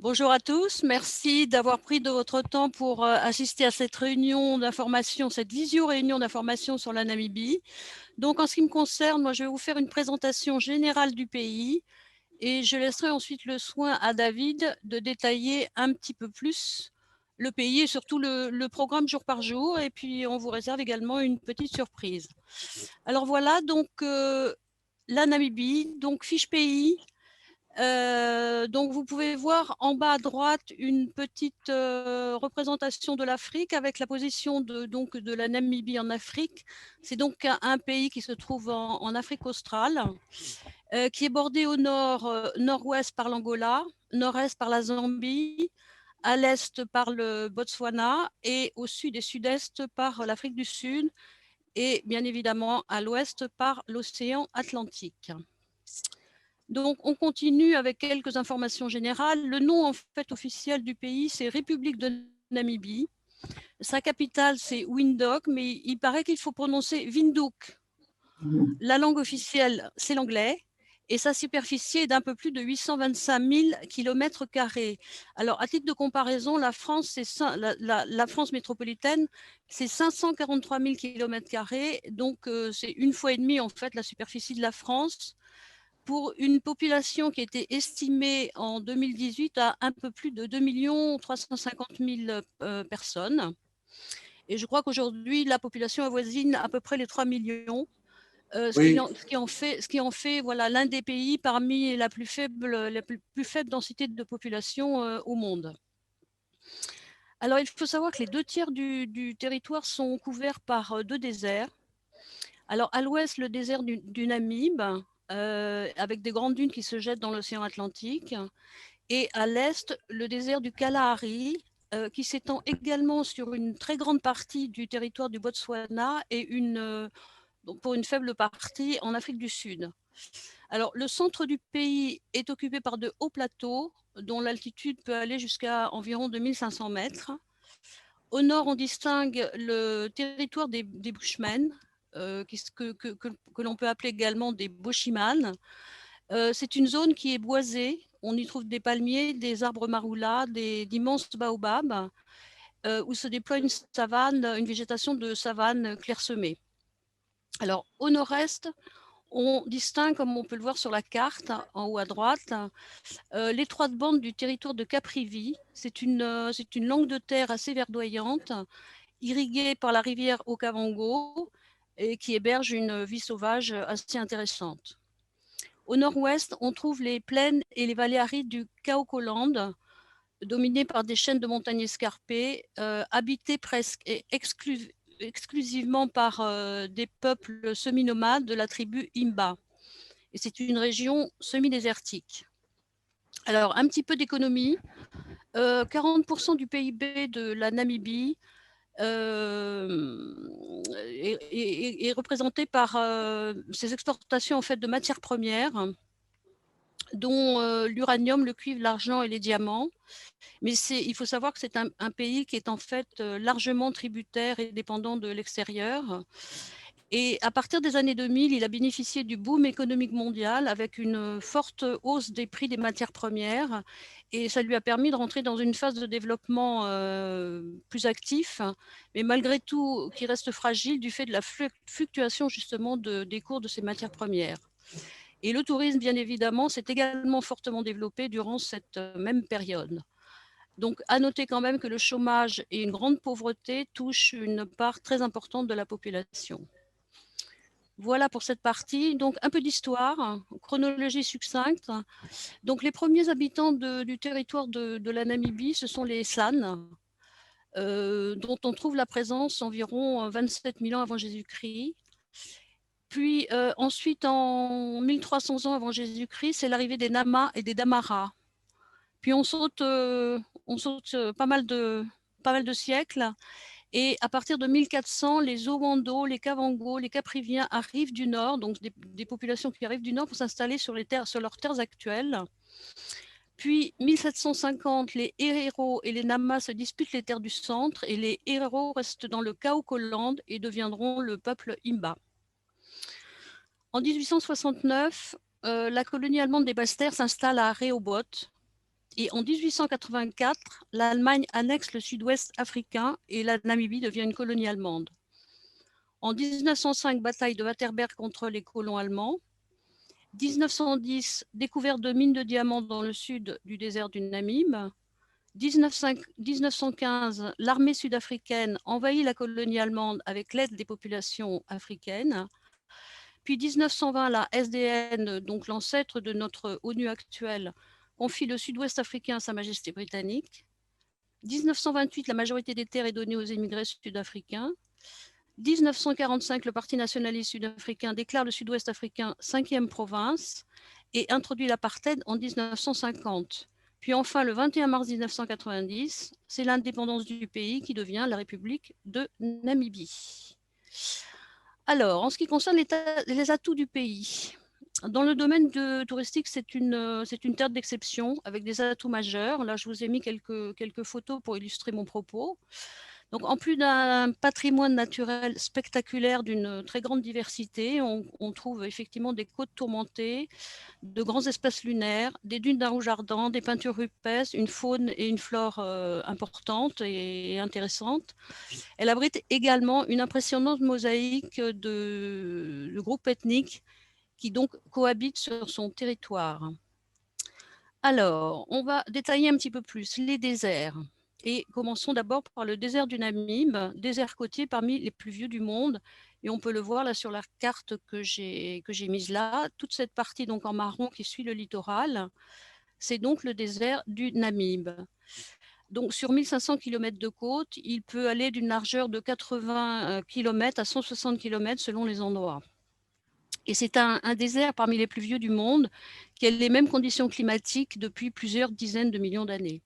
Bonjour à tous, merci d'avoir pris de votre temps pour assister à cette réunion d'information, cette visio-réunion d'information sur la Namibie. Donc en ce qui me concerne, moi je vais vous faire une présentation générale du pays et je laisserai ensuite le soin à David de détailler un petit peu plus le pays et surtout le programme jour par jour, et puis on vous réserve également une petite surprise. Alors voilà, donc la Namibie, donc fiche pays. Donc vous pouvez voir en bas à droite une petite représentation de l'Afrique avec la position de la Namibie en Afrique. C'est donc un pays qui se trouve en Afrique australe, qui est bordé au nord-ouest par l'Angola, nord-est par la Zambie, à l'est par le Botswana et au sud et sud-est par l'Afrique du Sud et bien évidemment à l'ouest par l'océan Atlantique. Donc, on continue avec quelques informations générales. Le nom en fait officiel du pays, c'est République de Namibie. Sa capitale, c'est Windhoek, mais il paraît qu'il faut prononcer Windhoek. La langue officielle, c'est l'anglais. Et sa superficie est d'un peu plus de 825 000 km². Alors, à titre de comparaison, la France métropolitaine, c'est 543 000 km². Donc, c'est une fois et demie, en fait, la superficie de la France, pour une population qui était estimée en 2018 à un peu plus de 2 350 000 personnes. Et je crois qu'aujourd'hui, la population avoisine à peu près les 3 millions, Oui, ce qui en fait voilà, l'un des pays parmi la plus faible densité de population au monde. Alors, il faut savoir que les 2 tiers du territoire sont couverts par 2 déserts. Alors, à l'ouest, le désert du Namib, avec des grandes dunes qui se jettent dans l'océan Atlantique. Et à l'est, le désert du Kalahari, qui s'étend également sur une très grande partie du territoire du Botswana et pour une faible partie en Afrique du Sud. Alors, le centre du pays est occupé par de hauts plateaux, dont l'altitude peut aller jusqu'à environ 2500 mètres. Au nord, on distingue le territoire des Bushmen, que l'on peut appeler également des Boshiman. C'est une zone qui est boisée. On y trouve des palmiers, des arbres marula, d'immenses baobabs, où se déploie une savane, une végétation de savane clairsemée. Alors, au nord-est, on distingue, comme on peut le voir sur la carte, en haut à droite, l'étroite bande du territoire de Caprivi. C'est une langue de terre assez verdoyante, irriguée par la rivière Okavango et qui héberge une vie sauvage assez intéressante. Au nord-ouest, on trouve les plaines et les vallées arides du Kaokoland, dominées par des chaînes de montagnes escarpées, habitées presque exclusivement par des peuples semi-nomades de la tribu Imba. Et c'est une région semi-désertique. Alors, un petit peu d'économie. 40% du PIB de la Namibie est représenté par ses exportations en fait, de matières premières, dont l'uranium, le cuivre, l'argent et les diamants. Mais il faut savoir que c'est un pays qui est en fait largement tributaire et dépendant de l'extérieur. Et à partir des années 2000, il a bénéficié du boom économique mondial avec une forte hausse des prix des matières premières. Et ça lui a permis de rentrer dans une phase de développement plus actif, mais malgré tout qui reste fragile du fait de la fluctuation justement des cours de ces matières premières. Et le tourisme, bien évidemment, s'est également fortement développé durant cette même période. Donc, à noter quand même que le chômage et une grande pauvreté touchent une part très importante de la population. Voilà pour cette partie. Donc, un peu d'histoire, chronologie succincte. Donc, les premiers habitants du territoire de la Namibie, ce sont les San, dont on trouve la présence environ 27 000 ans avant Jésus-Christ. Puis ensuite, en 1300 ans avant Jésus-Christ, c'est l'arrivée des Nama et des Damara. Puis on saute pas mal de siècles. Et à partir de 1400, les Owando, les Kavango, les Capriviens arrivent du nord, donc des populations qui arrivent du nord pour s'installer sur leurs terres actuelles. Puis 1750, les Herero et les Nama se disputent les terres du centre et les Herero restent dans le Kaokoland et deviendront le peuple Imba. En 1869, la colonie allemande des Basses-Terres s'installe à Rehoboth Et en 1884, l'Allemagne annexe le sud-ouest africain et la Namibie devient une colonie allemande. En 1905, bataille de Waterberg contre les colons allemands. 1910, découverte de mines de diamants dans le sud du désert du Namib. 1915, l'armée sud-africaine envahit la colonie allemande avec l'aide des populations africaines. Puis 1920, la SDN, donc l'ancêtre de notre ONU actuelle, confie le sud-ouest africain à Sa Majesté britannique. 1928, la majorité des terres est donnée aux émigrés sud-africains. 1945, le Parti nationaliste sud-africain déclare le sud-ouest africain 5e province et introduit l'apartheid en 1950. Puis enfin, le 21 mars 1990, c'est l'indépendance du pays qui devient la République de Namibie. Alors, en ce qui concerne les atouts du pays, dans le domaine touristique, c'est une terre d'exception avec des atouts majeurs. Là, je vous ai mis quelques photos pour illustrer mon propos. Donc, en plus d'un patrimoine naturel spectaculaire d'une très grande diversité, on trouve effectivement des côtes tourmentées, de grands espaces lunaires, des dunes d'un rouge ardent, des peintures rupestres, une faune et une flore importantes et intéressantes. Elle abrite également une impressionnante mosaïque de groupes ethniques qui donc cohabitent sur son territoire. Alors, on va détailler un petit peu plus les déserts. Et commençons d'abord par le désert du Namib, désert côtier parmi les plus vieux du monde. Et on peut le voir là sur la carte que j'ai mise là. Toute cette partie donc en marron qui suit le littoral, c'est donc le désert du Namib. Donc sur 1500 km de côte, il peut aller d'une largeur de 80 km à 160 km selon les endroits. Et c'est un désert parmi les plus vieux du monde qui a les mêmes conditions climatiques depuis plusieurs dizaines de millions d'années.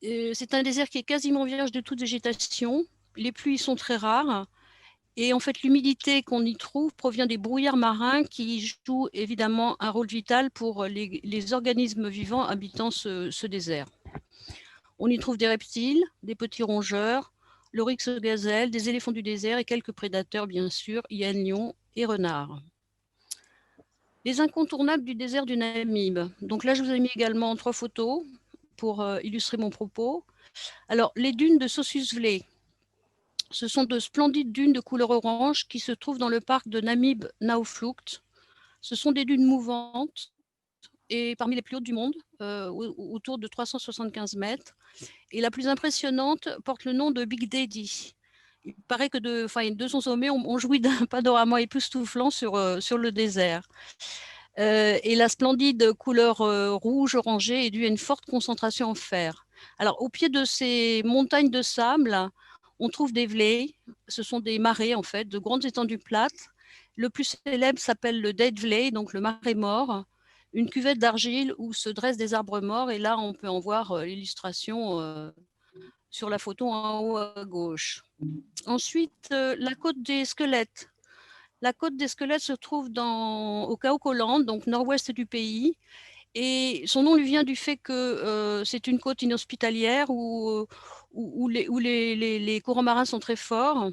C'est un désert qui est quasiment vierge de toute végétation. Les pluies sont très rares. Et en fait, l'humidité qu'on y trouve provient des brouillards marins qui jouent évidemment un rôle vital pour les organismes vivants habitant ce désert. On y trouve des reptiles, des petits rongeurs, l'oryx gazelle, des éléphants du désert et quelques prédateurs, bien sûr, hyènes, lions et renards. Les incontournables du désert du Namib. Donc là, je vous ai mis également 3 photos pour illustrer mon propos. Alors, les dunes de Sossusvlei. Ce sont de splendides dunes de couleur orange qui se trouvent dans le parc de Namib-Naukluft. Ce sont des dunes mouvantes et parmi les plus hautes du monde, autour de 375 mètres. Et la plus impressionnante porte le nom de Big Daddy. Il paraît que de son sommet, on jouit d'un panorama époustouflant sur le désert. Et la splendide couleur rouge orangée est due à une forte concentration en fer. Alors, au pied de ces montagnes de sable, on trouve des vlei, ce sont des marais en fait, de grandes étendues plates. Le plus célèbre s'appelle le Dead Vlei, donc le marais mort, une cuvette d'argile où se dressent des arbres morts. Et là, on peut en voir l'illustration sur la photo en haut à gauche. Ensuite, la côte des squelettes. La côte des squelettes se trouve au Kaokoland, donc nord-ouest du pays. Et son nom lui vient du fait que c'est une côte inhospitalière où les courants marins sont très forts.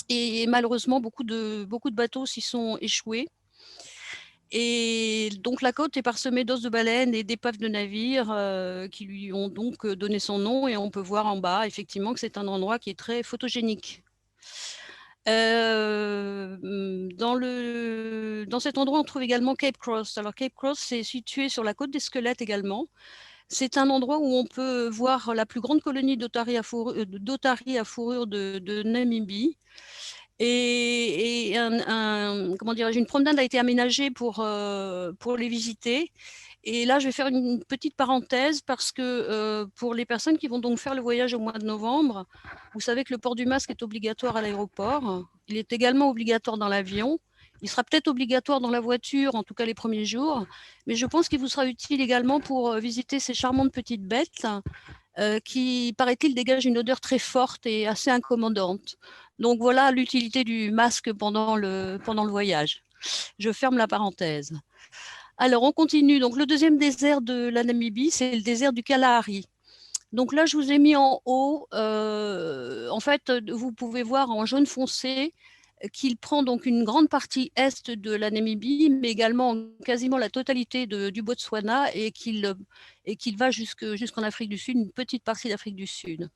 Et malheureusement, beaucoup de bateaux s'y sont échoués. Et donc la côte est parsemée d'os de baleines et d'épaves de navires qui lui ont donc donné son nom. Et on peut voir en bas effectivement que c'est un endroit qui est très photogénique. Dans cet endroit, on trouve également Cape Cross. Alors Cape Cross, c'est situé sur la côte des squelettes également. C'est un endroit où on peut voir la plus grande colonie d'otaries à fourrure de Namibie. Et une promenade a été aménagée pour les visiter. Et là, je vais faire une petite parenthèse parce que pour les personnes qui vont donc faire le voyage au mois de novembre, vous savez que le port du masque est obligatoire à l'aéroport. Il est également obligatoire dans l'avion. Il sera peut-être obligatoire dans la voiture, en tout cas les premiers jours. Mais je pense qu'il vous sera utile également pour visiter ces charmantes petites bêtes qui, paraît-il, dégagent une odeur très forte et assez incommodante. Donc voilà l'utilité du masque pendant le voyage. Je ferme la parenthèse. Alors, on continue. Donc, le deuxième désert de la Namibie, c'est le désert du Kalahari. Donc là, je vous ai mis en haut, en fait, vous pouvez voir en jaune foncé qu'il prend donc une grande partie est de la Namibie, mais également quasiment la totalité du Botswana, et qu'il va jusqu'en Afrique du Sud, une petite partie d'Afrique du Sud.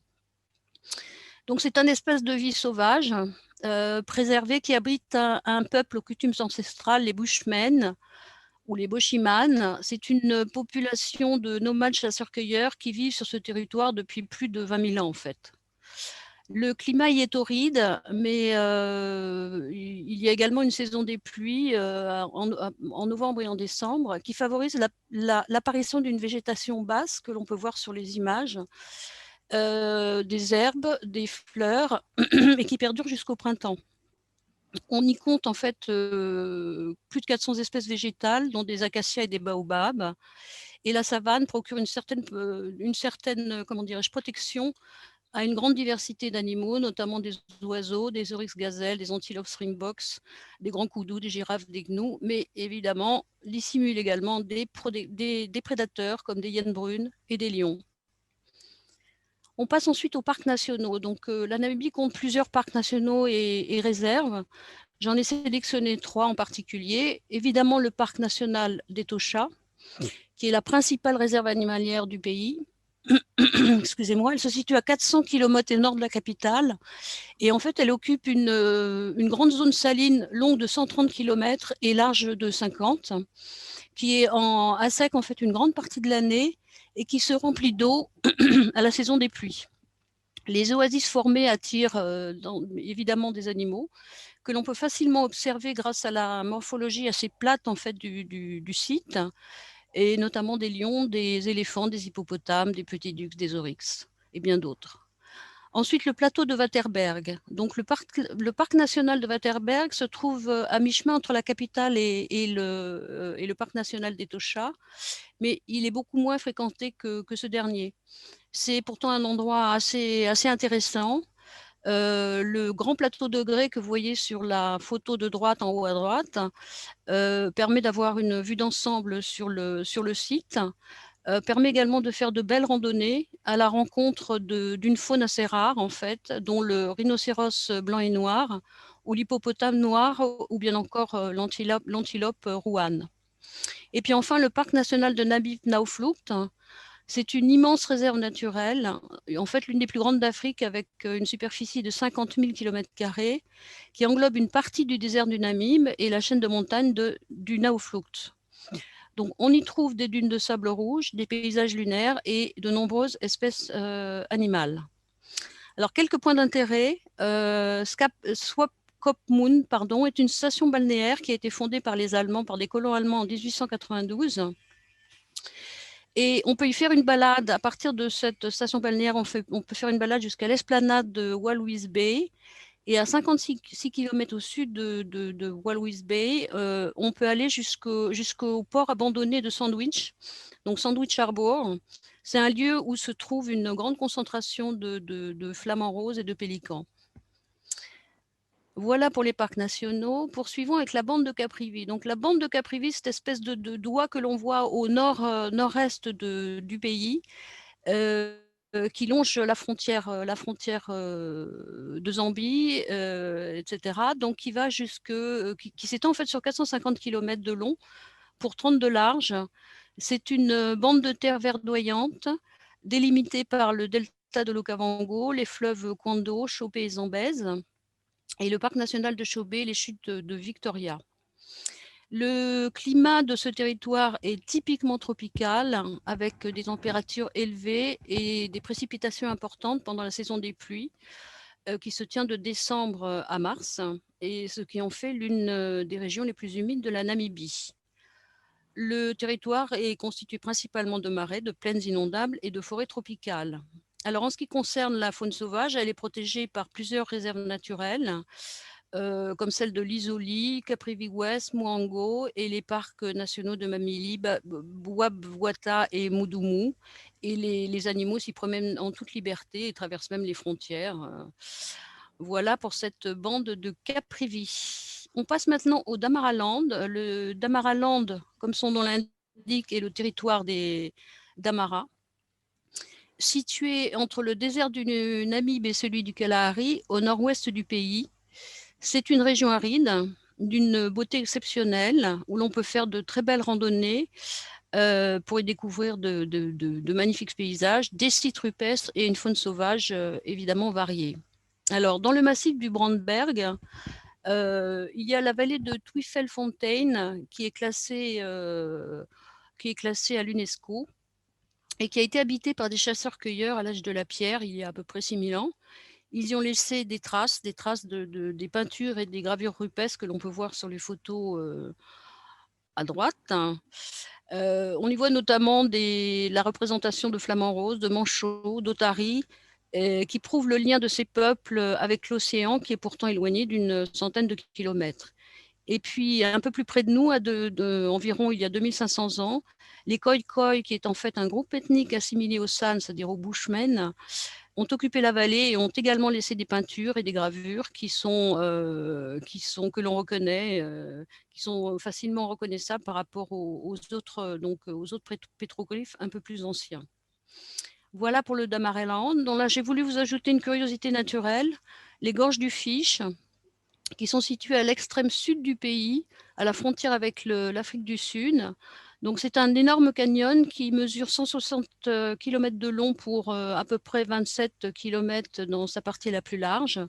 Donc c'est un espèce de vie sauvage, préservé, qui abrite un peuple aux coutumes ancestrales, les Bushmen, ou les Boshiman. C'est une population de nomades chasseurs-cueilleurs qui vivent sur ce territoire depuis plus de 20 000 ans, en fait. Le climat y est torride, mais il y a également une saison des pluies en novembre et en décembre qui favorise l'apparition d'une végétation basse que l'on peut voir sur les images, des herbes, des fleurs, et qui perdurent jusqu'au printemps. On y compte en fait plus de 400 espèces végétales, dont des acacias et des baobabs. Et la savane procure une certaine comment dirais-je, protection à une grande diversité d'animaux, notamment des oiseaux, des oryx gazelles, des antilopes springboks, des grands koudous, des girafes, des gnous, mais évidemment, dissimule également des prédateurs comme des hyènes brunes et des lions. On passe ensuite aux parcs nationaux. Donc, la Namibie compte plusieurs parcs nationaux et réserves. J'en ai sélectionné 3 en particulier. Évidemment, le parc national d'Etosha, qui est la principale réserve animalière du pays. Excusez-moi, elle se situe à 400 km au nord de la capitale. Et en fait, elle occupe une grande zone saline longue de 130 km et large de 50, qui est à sec en fait une grande partie de l'année et qui se remplit d'eau à la saison des pluies. Les oasis formées attirent évidemment des animaux que l'on peut facilement observer grâce à la morphologie assez plate en fait du site, et notamment des lions, des éléphants, des hippopotames, des petits ducs, des oryx et bien d'autres. Ensuite, le plateau de Waterberg. Donc, le parc national de Waterberg se trouve à mi-chemin entre la capitale et le parc national d'Etosha, mais il est beaucoup moins fréquenté que ce dernier. C'est pourtant un endroit assez intéressant. Le grand plateau de grès que vous voyez sur la photo de droite, en haut à droite, permet d'avoir une vue d'ensemble sur le site, permet également de faire de belles randonnées à la rencontre d'une faune assez rare, en fait, dont le rhinocéros blanc et noir, ou l'hippopotame noir, ou bien encore l'antilope rouane. Et puis enfin, le parc national de Namib-Nauflucht. C'est une immense réserve naturelle, en fait l'une des plus grandes d'Afrique, avec une superficie de 50 000 km², qui englobe une partie du désert du Namib et la chaîne de montagnes du Nauflucht. Donc on y trouve des dunes de sable rouge, des paysages lunaires et de nombreuses espèces animales. Alors quelques points d'intérêt. Swakopmund est une station balnéaire qui a été fondée par les Allemands, par des colons allemands en 1892. Et on peut y faire une balade. À partir de cette station balnéaire, on peut faire une balade jusqu'à l'esplanade de Walvis Bay. Et à 56 km au sud de Walvis Bay, on peut aller jusqu'au port abandonné de Sandwich, donc Sandwich Harbour. C'est un lieu où se trouve une grande concentration de flamants roses et de pélicans. Voilà pour les parcs nationaux. Poursuivons avec la bande de Caprivi. Donc la bande de Caprivi, cette espèce de doigt que l'on voit au nord-est du pays, qui longe la frontière de Zambie, etc. Donc qui va qui s'étend en fait sur 450 km de long pour 30 de large. C'est une bande de terre verdoyante délimitée par le delta de l'Okavango, les fleuves Kwando, Chopé et Zambèze, et le parc national de Chobé, les chutes de Victoria. Le climat de ce territoire est typiquement tropical, avec des températures élevées et des précipitations importantes pendant la saison des pluies, qui se tient de décembre à mars, et ce qui en fait l'une des régions les plus humides de la Namibie. Le territoire est constitué principalement de marais, de plaines inondables et de forêts tropicales. Alors, en ce qui concerne la faune sauvage, elle est protégée par plusieurs réserves naturelles, comme celle de l'Isoli, Caprivi-Ouest, Mwango, et les parcs nationaux de Mamili, Bouabouata et Moudoumou. Et les animaux s'y promènent en toute liberté et traversent même les frontières. Voilà pour cette bande de Caprivi. On passe maintenant au Damaraland. Le Damaraland, comme son nom l'indique, est le territoire des Damara. Situé entre le désert du Namib et celui du Kalahari, au nord-ouest du pays, C'est une région aride, d'une beauté exceptionnelle, où l'on peut faire de très belles randonnées pour y découvrir de magnifiques paysages, des sites rupestres et une faune sauvage évidemment variée. Alors, dans le massif du Brandberg, il y a la vallée de Twiffelfontein qui est classée à l'UNESCO et qui a été habitée par des chasseurs-cueilleurs à l'âge de la pierre il y a à peu près 6000 ans. Ils y ont laissé des traces des peintures et des gravures rupestres que l'on peut voir sur les photos à droite. On y voit notamment la représentation de flamants roses, de manchots, d'otaries, qui prouvent le lien de ces peuples avec l'océan, qui est pourtant éloigné d'une centaine de kilomètres. Et puis, un peu plus près de nous, environ il y a 2500 ans, les Khoikhoi, qui est en fait un groupe ethnique assimilé aux San, c'est-à-dire aux Bushmen, ont occupé la vallée et ont également laissé des peintures et des gravures que l'on reconnaît, qui sont facilement reconnaissables par rapport aux autres pétroglyphes un peu plus anciens. Voilà pour le Damaraland. Donc là, j'ai voulu vous ajouter une curiosité naturelle, les gorges du Fish, qui sont situées à l'extrême sud du pays, à la frontière avec l'Afrique du Sud. Donc c'est un énorme canyon qui mesure 160 km de long pour à peu près 27 km dans sa partie la plus large.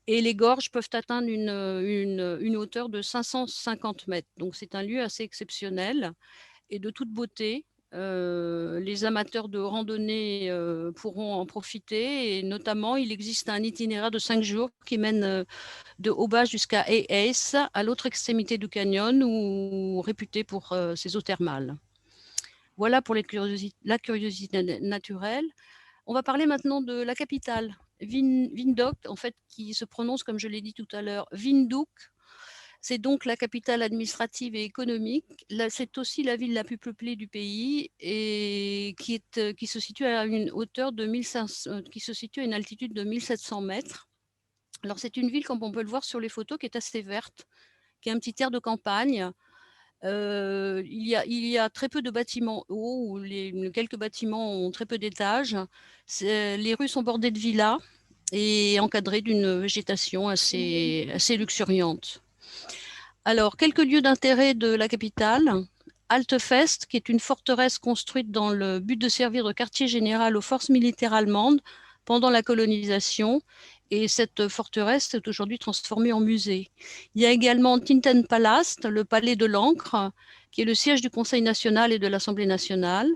Et les gorges peuvent atteindre une hauteur de 550 mètres. Donc c'est un lieu assez exceptionnel et de toute beauté. Les amateurs de randonnée pourront en profiter et notamment il existe un itinéraire de 5 jours qui mène de Oba jusqu'à Ace, à l'autre extrémité du canyon, ou réputé pour ses eaux thermales. Voilà pour la curiosité naturelle. On va parler maintenant de la capitale, Windhoek, en fait, qui se prononce, comme je l'ai dit tout à l'heure, Windhoek. C'est donc la capitale administrative et économique. C'est aussi la ville la plus peuplée du pays et qui se situe à une hauteur de 1500, qui se situe à une altitude de 1700 mètres. Alors, c'est une ville, comme on peut le voir sur les photos, qui est assez verte, qui a un petit air de campagne. Il y a très peu de bâtiments hauts, où quelques bâtiments ont très peu d'étages. Les rues sont bordées de villas et encadrées d'une végétation assez luxuriante. Alors, quelques lieux d'intérêt de la capitale. Altefest, qui est une forteresse construite dans le but de servir de quartier général aux forces militaires allemandes pendant la colonisation. Et cette forteresse est aujourd'hui transformée en musée. Il y a également Tintenpalast, le palais de l'encre, qui est le siège du Conseil national et de l'Assemblée nationale.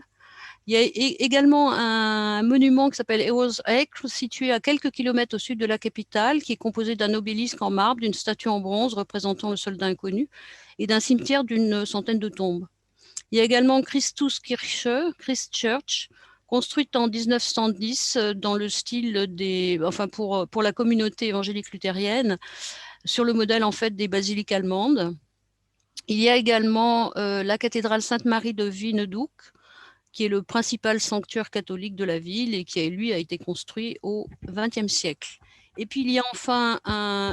Il y a également un monument qui s'appelle Heroes Acre, situé à quelques kilomètres au sud de la capitale, qui est composé d'un obélisque en marbre, d'une statue en bronze représentant le soldat inconnu et d'un cimetière d'une centaine de tombes. Il y a également Christchurch, construite en 1910 dans le style pour la communauté évangélique luthérienne, sur le modèle en fait des basiliques allemandes. Il y a également la cathédrale Sainte-Marie de Windhoek, qui est le principal sanctuaire catholique de la ville et qui, lui, a été construit au XXe siècle. Et puis, il y a enfin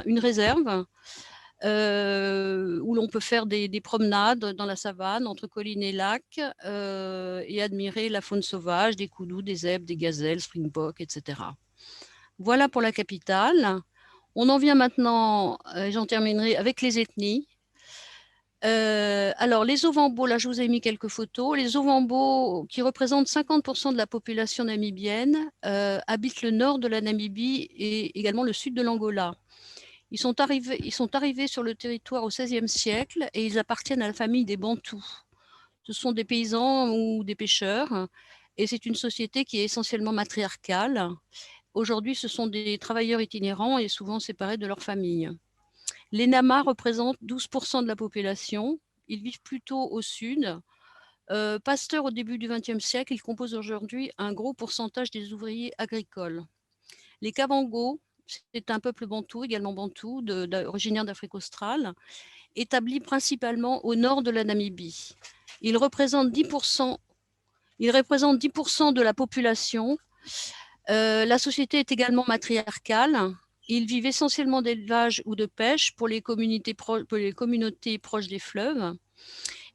une réserve où l'on peut faire des promenades dans la savane, entre collines et lacs, et admirer la faune sauvage, des koudous, des zèbres, des gazelles, springboks, etc. Voilà pour la capitale. On en vient maintenant, j'en terminerai avec les ethnies. Alors, les Ovambo, là, je vous ai mis quelques photos. Les Ovambo, qui représentent 50% de la population namibienne, habitent le nord de la Namibie et également le sud de l'Angola. Ils sont arrivés sur le territoire au XVIe siècle et ils appartiennent à la famille des Bantous. Ce sont des paysans ou des pêcheurs et c'est une société qui est essentiellement matriarcale. Aujourd'hui, ce sont des travailleurs itinérants et souvent séparés de leur famille. Les Namas représentent 12% de la population. Ils vivent plutôt au sud. Pasteurs au début du XXe siècle, ils composent aujourd'hui un gros pourcentage des ouvriers agricoles. Les Kavango, c'est un peuple bantou, également bantou, originaire d'Afrique australe, établi principalement au nord de la Namibie. Ils représentent 10% de la population. La société est également matriarcale. Ils vivent essentiellement d'élevage ou de pêche pour les communautés proches des fleuves.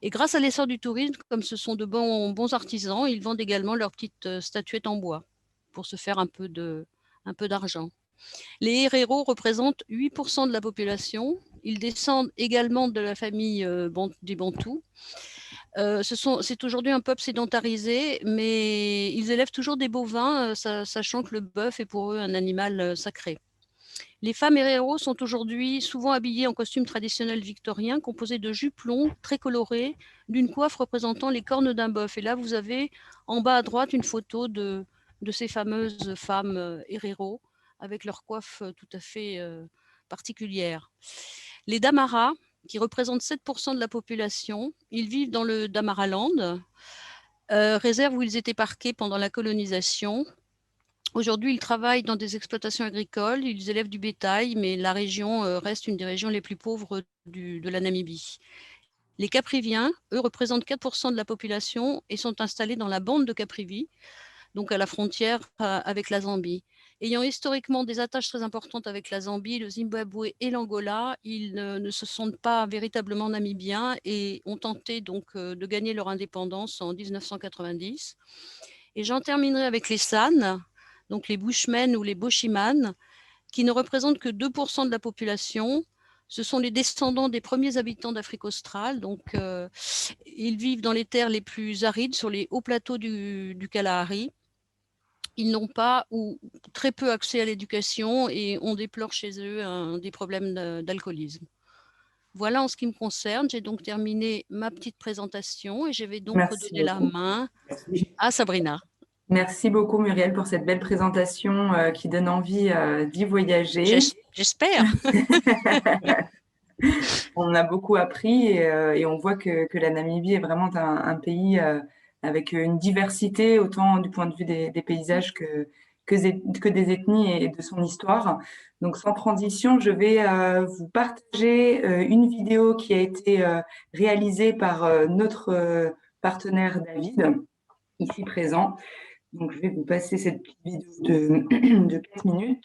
Et grâce à l'essor du tourisme, comme ce sont de bons artisans, ils vendent également leurs petites statuettes en bois pour se faire un peu d'argent. Les Herero représentent 8% de la population. Ils descendent également de la famille des Bantous. C'est aujourd'hui un peuple sédentarisé, mais ils élèvent toujours des bovins, sachant que le bœuf est pour eux un animal sacré. Les femmes Herero sont aujourd'hui souvent habillées en costume traditionnel victorien, composé de jupes longues, très colorées, d'une coiffe représentant les cornes d'un bœuf. Et là, vous avez en bas à droite une photo de ces fameuses femmes Herero, avec leur coiffe tout à fait particulière. Les Damara, qui représentent 7% de la population, ils vivent dans le Damaraland, réserve où ils étaient parqués pendant la colonisation. Aujourd'hui, ils travaillent dans des exploitations agricoles, ils élèvent du bétail, mais la région reste une des régions les plus pauvres de la Namibie. Les Capriviens, eux, représentent 4% de la population et sont installés dans la bande de Caprivi, donc à la frontière avec la Zambie. Ayant historiquement des attaches très importantes avec la Zambie, le Zimbabwe et l'Angola, ils ne se sentent pas véritablement namibiens et ont tenté donc de gagner leur indépendance en 1990. Et j'en terminerai avec les San, donc les Bushmen ou les Boshiman, qui ne représentent que 2% de la population. Ce sont les descendants des premiers habitants d'Afrique australe. Donc, ils vivent dans les terres les plus arides, sur les hauts plateaux du Kalahari. Ils n'ont pas ou très peu accès à l'éducation et on déplore chez eux des problèmes d'alcoolisme. Voilà en ce qui me concerne. J'ai donc terminé ma petite présentation et je vais donc redonner la main à Sabrina. Merci beaucoup Muriel pour cette belle présentation qui donne envie d'y voyager. J'espère. On a beaucoup appris et on voit que la Namibie est vraiment un pays avec une diversité, autant du point de vue des paysages que des ethnies et de son histoire. Donc sans transition, je vais vous partager une vidéo qui a été réalisée par notre partenaire David, ici présent. Donc je vais vous passer cette petite vidéo de 4 minutes.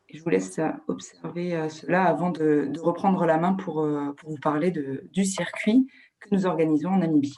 Et je vous laisse observer cela avant de reprendre la main pour vous parler du circuit que nous organisons en Namibie.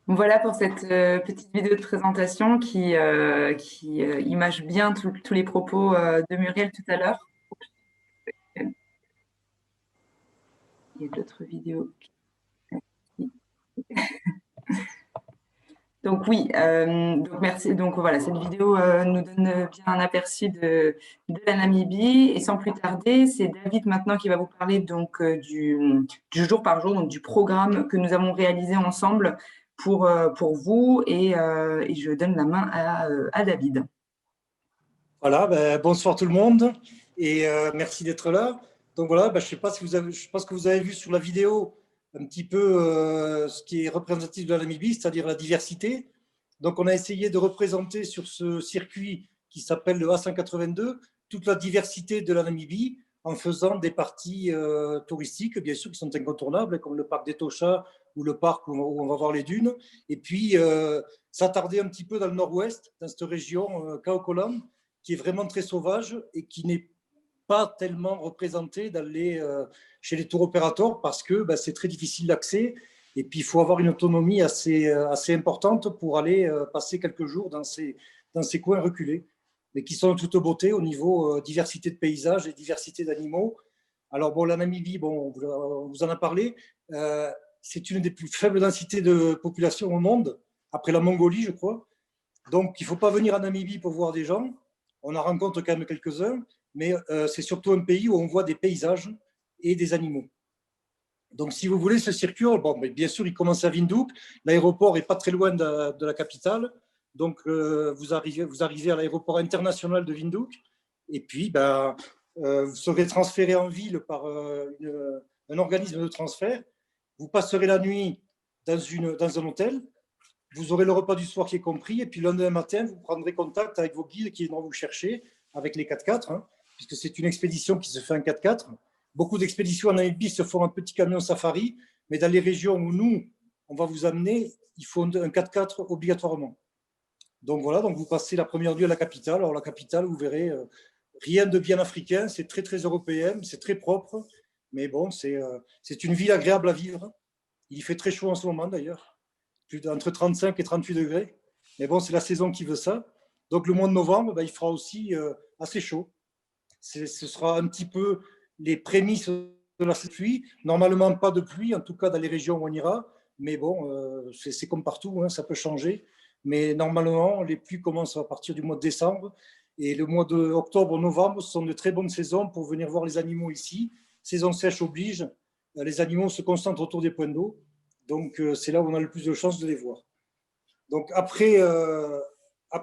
Voilà pour cette petite vidéo de présentation qui image bien tous les propos de Muriel tout à l'heure. Il y a d'autres vidéos. Donc oui, donc merci. Donc voilà, cette vidéo nous donne bien un aperçu de la Namibie. Et sans plus tarder, c'est David maintenant qui va vous parler donc du jour par jour, donc du programme que nous avons réalisé ensemble pour vous. Et je donne la main à David. Voilà, bonsoir tout le monde et merci d'être là. Donc voilà, je sais pas si vous avez, je pense que vous avez vu sur la vidéo un petit peu ce qui est représentatif de la Namibie, c'est-à-dire la diversité. Donc on a essayé de représenter sur ce circuit qui s'appelle le A182 toute la diversité de la Namibie en faisant des parties touristiques, bien sûr, qui sont incontournables, comme le parc d'Etosha ou le parc où on va voir les dunes. Et puis s'attarder un petit peu dans le nord-ouest, dans cette région Kaokolam, qui est vraiment très sauvage et qui n'est pas tellement représenté chez les tour opérateurs parce que c'est très difficile d'accès et puis il faut avoir une autonomie assez importante pour aller passer quelques jours dans ces coins reculés, mais qui sont de toute beauté au niveau diversité de paysages et diversité d'animaux. Alors bon, la Namibie, bon, on vous en a parlé, c'est une des plus faibles densités de population au monde, après la Mongolie, je crois. Donc, il ne faut pas venir en Namibie pour voir des gens. On en rencontre quand même quelques-uns, mais c'est surtout un pays où on voit des paysages et des animaux. Donc, si vous voulez ce circuit, bon, mais bien sûr, il commence à Windhoek. L'aéroport n'est pas très loin de la capitale. Donc, vous arrivez à l'aéroport international de Windhoek. Et puis, vous serez transféré en ville par un organisme de transfert. Vous passerez la nuit dans un hôtel. Vous aurez le repas du soir qui est compris, et puis le lendemain matin, vous prendrez contact avec vos guides qui viendront vous chercher avec les 4x4, hein, puisque c'est une expédition qui se fait en 4x4. Beaucoup d'expéditions en Namibie se font en petit camion safari, mais dans les régions où nous, on va vous amener, il faut un 4x4 obligatoirement. Donc voilà, donc vous passez la première nuit à la capitale. Alors la capitale, vous verrez, rien de bien africain, c'est très très européen, c'est très propre, mais bon, c'est une ville agréable à vivre. Il fait très chaud en ce moment d'ailleurs, entre 35 et 38 degrés. Mais bon, c'est la saison qui veut ça. Donc le mois de novembre, il fera aussi assez chaud. Ce sera un petit peu les prémices de la pluie. Normalement, pas de pluie, en tout cas dans les régions où on ira. Mais bon, c'est comme partout, hein, ça peut changer. Mais normalement, les pluies commencent à partir du mois de décembre. Et le mois d'octobre, novembre, ce sont de très bonnes saisons pour venir voir les animaux ici. Saison sèche oblige. Les animaux se concentrent autour des points d'eau. Donc, c'est là où on a le plus de chances de les voir. Donc, après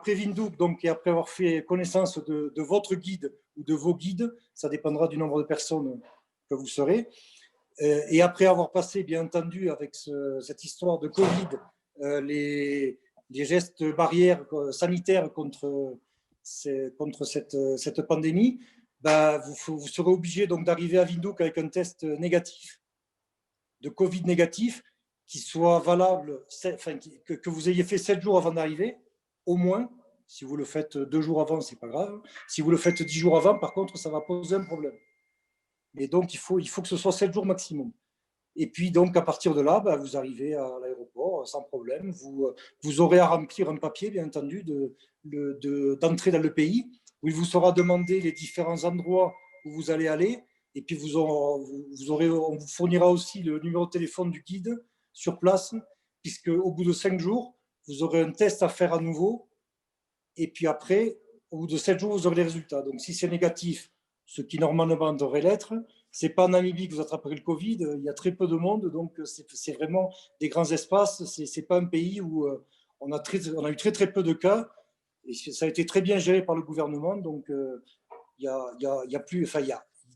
Windhoek, et après avoir fait connaissance de votre guide ou de vos guides, ça dépendra du nombre de personnes que vous serez, et après avoir passé, bien entendu, avec cette histoire de Covid, les gestes barrières sanitaires contre cette pandémie, vous serez obligé donc d'arriver à Windhoek avec un test négatif, de Covid négatif, qui soit valable, que vous ayez fait 7 jours avant d'arriver, au moins. Si vous le faites 2 jours avant, c'est pas grave. Si vous le faites 10 jours avant, par contre, ça va poser un problème. Et donc, il faut que ce soit 7 jours maximum. Et puis, donc, à partir de là, vous arrivez à l'aéroport sans problème. Vous aurez à remplir un papier, bien entendu, d'entrée dans le pays, où il vous sera demandé les différents endroits où vous allez aller. Et puis, on vous fournira aussi le numéro de téléphone du guide sur place, puisque au bout de 5 jours, vous aurez un test à faire à nouveau. Et puis après, au bout de 7 jours, vous aurez les résultats. Donc, si c'est négatif, ce qui normalement devrait l'être, c'est pas en Namibie que vous attraperez le Covid. Il y a très peu de monde, donc c'est vraiment des grands espaces. C'est pas un pays où on a eu très très peu de cas, et ça a été très bien géré par le gouvernement. Donc, il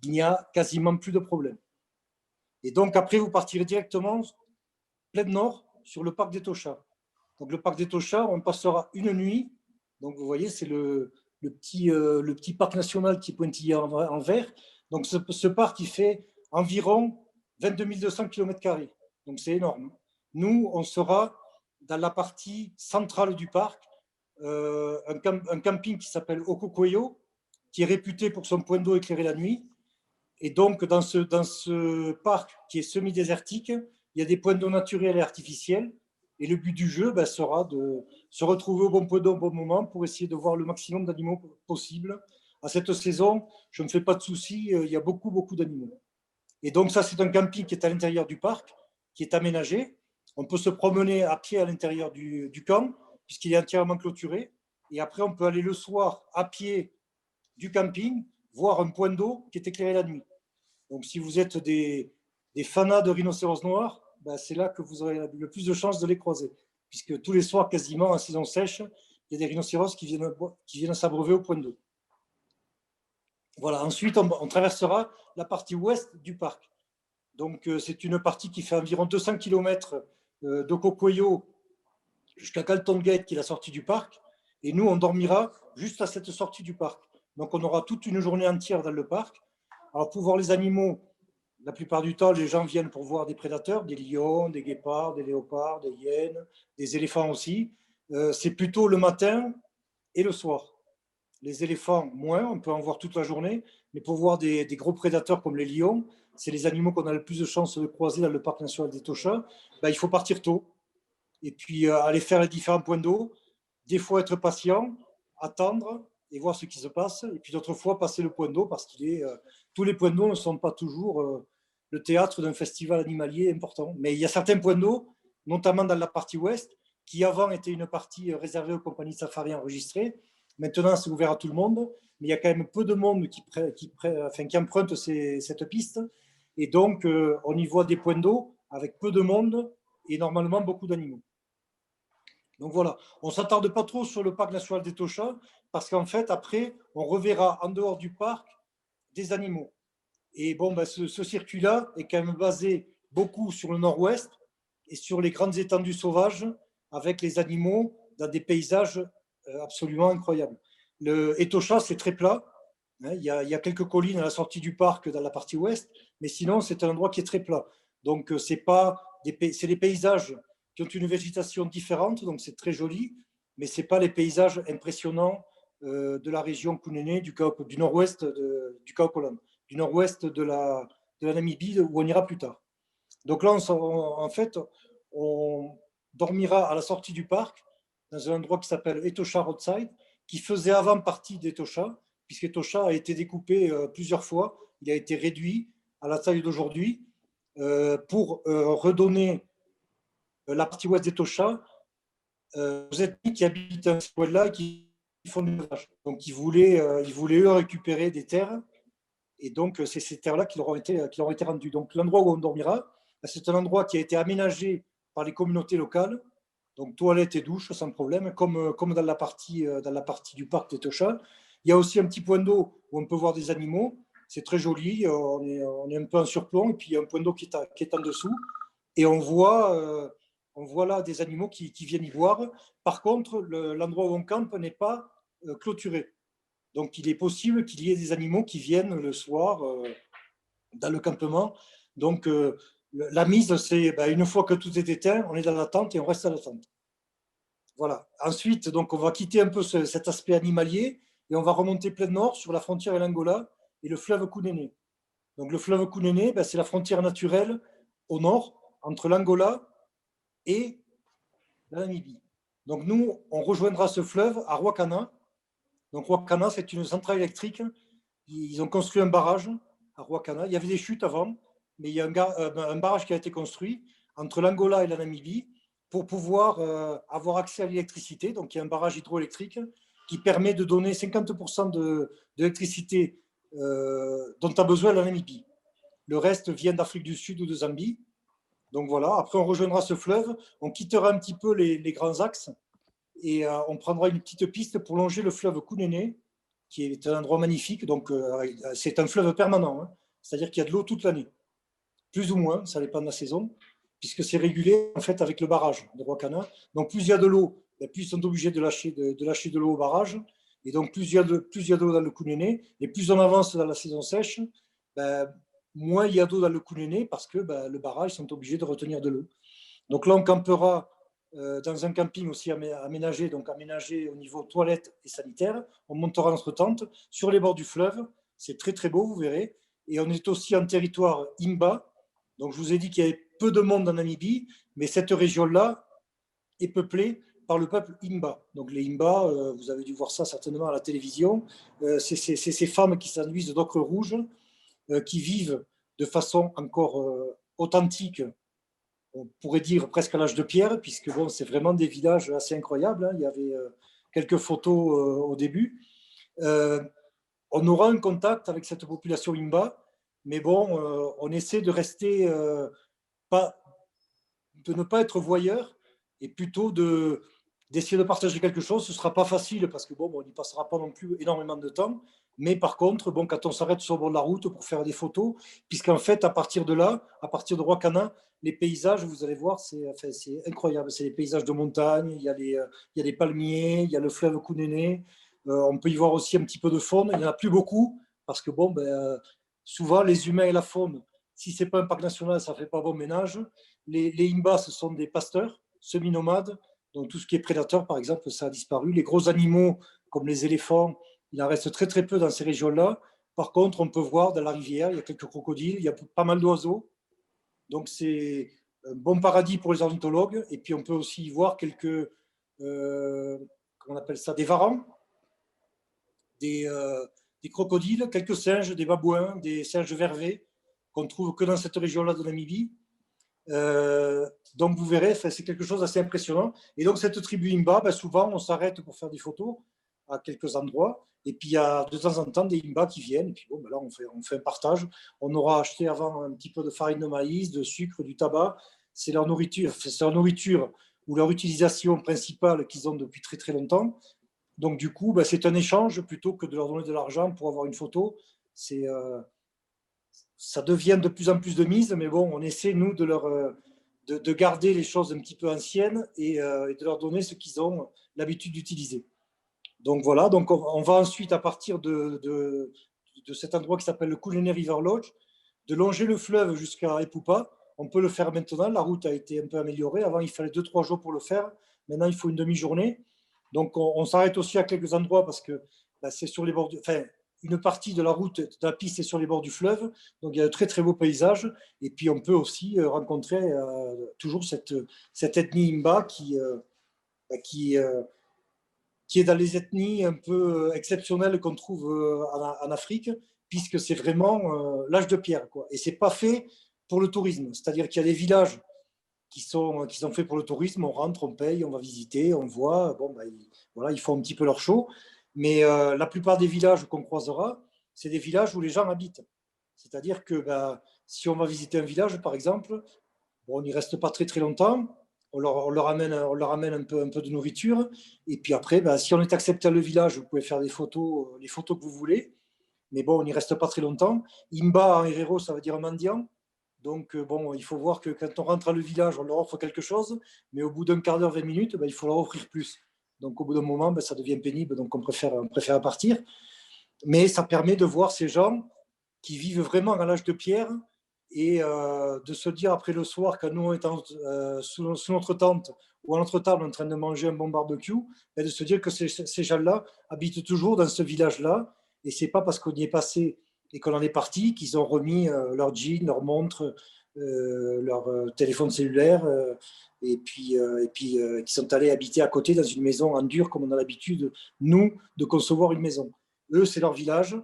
n'y a quasiment plus de problèmes. Et donc après, vous partirez directement plein nord sur le parc d'Etosha. Donc le parc d'Etosha, on passera une nuit. Donc vous voyez, c'est le petit parc national qui est pointillé en vert. Donc ce parc, il fait environ 22 200 km². Donc c'est énorme. Nous, on sera dans la partie centrale du parc, un camping qui s'appelle Okokoyo, qui est réputé pour son point d'eau éclairé la nuit. Et donc, dans ce parc qui est semi-désertique, il y a des points d'eau naturels et artificiels. Et le but du jeu sera de se retrouver au bon point d'eau au bon moment pour essayer de voir le maximum d'animaux possible. À cette saison, je ne me fais pas de soucis, il y a beaucoup, beaucoup d'animaux. Et donc ça, c'est un camping qui est à l'intérieur du parc, qui est aménagé. On peut se promener à pied à l'intérieur du camp, puisqu'il est entièrement clôturé. Et après, on peut aller le soir à pied du camping, voir un point d'eau qui est éclairé la nuit. Donc si vous êtes des fanas de rhinocéros noirs, c'est là que vous aurez le plus de chances de les croiser, puisque tous les soirs, quasiment en saison sèche, il y a des rhinocéros qui viennent s'abreuver au point d'eau. Voilà, ensuite, on traversera la partie ouest du parc. Donc, c'est une partie qui fait environ 200 km de Cocoyo jusqu'à Calton Gate, qui est la sortie du parc. Et nous, on dormira juste à cette sortie du parc. Donc, on aura toute une journée entière dans le parc. Alors, pour voir les animaux, la plupart du temps, les gens viennent pour voir des prédateurs, des lions, des guépards, des léopards, des hyènes, des éléphants aussi. C'est plutôt le matin et le soir. Les éléphants, moins, on peut en voir toute la journée, mais pour voir des gros prédateurs comme les lions, c'est les animaux qu'on a le plus de chances de croiser dans le parc national d'Etosha, il faut partir tôt et puis aller faire les différents points d'eau, des fois être patient, attendre et voir ce qui se passe, et puis d'autres fois passer le point d'eau parce tous les points d'eau ne sont pas toujours le théâtre d'un festival animalier important. Mais il y a certains points d'eau, notamment dans la partie ouest, qui avant était une partie réservée aux compagnies de safari enregistrées. Maintenant, c'est ouvert à tout le monde, mais il y a quand même peu de monde qui emprunte cette piste. Et donc, on y voit des points d'eau avec peu de monde et normalement beaucoup d'animaux. Donc voilà, on ne s'attarde pas trop sur le parc national d'Etosha parce qu'en fait, après, on reverra en dehors du parc des animaux. Et bon, ce circuit-là est quand même basé beaucoup sur le nord-ouest et sur les grandes étendues sauvages avec les animaux dans des paysages absolument incroyables. Le Etosha, c'est très plat. Il y a quelques collines à la sortie du parc dans la partie ouest, mais sinon, c'est un endroit qui est très plat. Donc, c'est des paysages qui ont une végétation différente, donc c'est très joli, mais ce n'est pas les paysages impressionnants de la région Kunene, du nord-ouest du Kaokoland, du nord-ouest de la Namibie, où on ira plus tard. Donc là, en fait, on dormira à la sortie du parc, dans un endroit qui s'appelle Etosha Roadside, qui faisait avant partie d'Etosha, puisqu'Etosha a été découpé plusieurs fois. Il a été réduit à la taille d'aujourd'hui pour redonner la partie ouest d'Etosha aux ethnies qui habitent à ce coin-là et qui font du élevage. Donc, ils voulaient eux récupérer des terres. Et donc, c'est ces terres-là qui leur ont été rendues. Donc, l'endroit où on dormira, c'est un endroit qui a été aménagé par les communautés locales. Donc, toilettes et douches sans problème, comme dans la partie du parc d'Etosha. Il y a aussi un petit point d'eau où on peut voir des animaux. C'est très joli. On est un peu en surplomb. Et puis, il y a un point d'eau qui est en dessous. Et on voit là des animaux qui viennent y boire. Par contre, l'endroit où on campe n'est pas clôturé. Donc, il est possible qu'il y ait des animaux qui viennent le soir dans le campement. Donc, la mise, c'est une fois que tout est éteint, on est dans la tente et on reste à la tente. Voilà. Ensuite, donc, on va quitter un peu cet aspect animalier et on va remonter plein nord sur la frontière et l'Angola et le fleuve Kunene. Donc, le fleuve Kunene, c'est la frontière naturelle au nord entre l'Angola et la Namibie. Donc, nous, on rejoindra ce fleuve à Ruacana. Donc, Ruacana, c'est une centrale électrique. Ils ont construit un barrage à Ruacana. Il y avait des chutes avant, mais il y a un barrage qui a été construit entre l'Angola et la Namibie pour pouvoir avoir accès à l'électricité. Donc, il y a un barrage hydroélectrique qui permet de donner 50% de l'électricité dont a besoin la Namibie. Le reste vient d'Afrique du Sud ou de Zambie. Donc voilà, après on rejoindra ce fleuve, on quittera un petit peu les grands axes et on prendra une petite piste pour longer le fleuve Kunene, qui est un endroit magnifique. Donc c'est un fleuve permanent, hein, c'est-à-dire qu'il y a de l'eau toute l'année, plus ou moins, ça dépend de la saison, puisque c'est régulé en fait avec le barrage de Ruacana. Donc plus il y a de l'eau, plus ils sont obligés de lâcher de l'eau au barrage, et donc plus il y a de l'eau dans le Kunene, et plus on avance dans la saison sèche, moins il y a d'eau dans le Kunene parce que le barrage sont obligés de retenir de l'eau. Donc là, on campera dans un camping aussi aménagé, donc aménagé au niveau toilettes et sanitaire. On montera notre tente sur les bords du fleuve. C'est très, très beau, vous verrez. Et on est aussi en territoire Imba. Donc, je vous ai dit qu'il y avait peu de monde en Namibie, mais cette région-là est peuplée par le peuple Imba. Donc les Imba, vous avez dû voir ça certainement à la télévision, c'est ces femmes qui s'enduisent d'ocre rouge, qui vivent de façon encore authentique, on pourrait dire presque à l'âge de pierre, puisque bon, c'est vraiment des villages assez incroyables. Hein. Il y avait quelques photos au début. On aura un contact avec cette population Imba, mais bon, on essaie de rester, de ne pas être voyeur, et plutôt d'essayer de partager quelque chose. Ce ne sera pas facile parce que bon, on n'y passera pas non plus énormément de temps. Mais par contre, bon, quand on s'arrête sur le bord de la route pour faire des photos, puisqu'en fait, à partir de là, à partir de Roakana, les paysages, vous allez voir, c'est incroyable. C'est les paysages de montagne, il y a les palmiers, il y a le fleuve Kunene. On peut y voir aussi un petit peu de faune. Il n'y en a plus beaucoup parce que bon, ben, souvent, les humains et la faune, si ce n'est pas un parc national, ça ne fait pas bon ménage. Les Imba, ce sont des pasteurs semi-nomades. Donc tout ce qui est prédateur, par exemple, ça a disparu. Les gros animaux, comme les éléphants, il en reste très très peu dans ces régions-là. Par contre, on peut voir dans la rivière, il y a quelques crocodiles, il y a pas mal d'oiseaux. Donc c'est un bon paradis pour les ornithologues. Et puis on peut aussi y voir quelques, comment on appelle ça, des varans, des crocodiles, quelques singes, des babouins, des singes vervés qu'on trouve que dans cette région-là de Namibie. Donc vous verrez, c'est quelque chose d'assez impressionnant. Et donc cette tribu Imba, ben, souvent on s'arrête pour faire des photos à quelques endroits. Et puis il y a de temps en temps des Imba qui viennent. Et puis bon, ben là on fait un partage. On aura acheté avant un petit peu de farine de maïs, de sucre, du tabac. C'est leur nourriture ou leur utilisation principale qu'ils ont depuis très très longtemps. Donc du coup, ben, c'est un échange plutôt que de leur donner de l'argent pour avoir une photo. Ça devient de plus en plus de mise, mais bon, on essaie, nous, de garder les choses un petit peu anciennes et de leur donner ce qu'ils ont l'habitude d'utiliser. Donc voilà, donc on va ensuite, à partir de cet endroit qui s'appelle le Kunene River Lodge, de longer le fleuve jusqu'à Epupa. On peut le faire maintenant, la route a été un peu améliorée. Avant, il fallait 2-3 jours pour le faire. Maintenant, il faut une demi-journée. Donc on s'arrête aussi à quelques endroits parce que bah, c'est sur les bords enfin, une partie de la route, de la piste est sur les bords du fleuve, donc il y a de très très beaux paysages. Et puis on peut aussi rencontrer toujours cette ethnie Imba qui, qui est dans les ethnies un peu exceptionnelles qu'on trouve en Afrique, puisque c'est vraiment l'âge de pierre, quoi. Et c'est pas fait pour le tourisme, c'est-à-dire qu'il y a des villages qui sont faits pour le tourisme, on rentre, on paye, on va visiter, on voit, bon, ben, voilà, ils font un petit peu leur show. Mais la plupart des villages qu'on croisera, c'est des villages où les gens habitent. C'est-à-dire que ben, si on va visiter un village, par exemple, bon, on n'y reste pas très très longtemps, on leur amène un peu de nourriture, et puis après, ben, si on est accepté à le village, vous pouvez faire des photos, les photos que vous voulez, mais bon, on n'y reste pas très longtemps. Imba en Herero, ça veut dire mendiant. Donc, bon, il faut voir que quand on rentre à le village, on leur offre quelque chose, mais au bout d'un quart d'heure, 20 minutes, ben, il faut leur offrir plus. Donc, au bout d'un moment, ben, ça devient pénible, donc on préfère partir. Mais ça permet de voir ces gens qui vivent vraiment à l'âge de pierre et de se dire après le soir, quand nous on est sous notre tente ou à notre table en train de manger un bon barbecue, ben, de se dire que ces gens-là habitent toujours dans ce village-là. Et c'est pas parce qu'on y est passé et qu'on en est parti qu'ils ont remis leur jean, leur montre, leur téléphone cellulaire qu'ils sont allés habiter à côté dans une maison en dur comme on a l'habitude, nous, de concevoir une maison. Eux, c'est leur village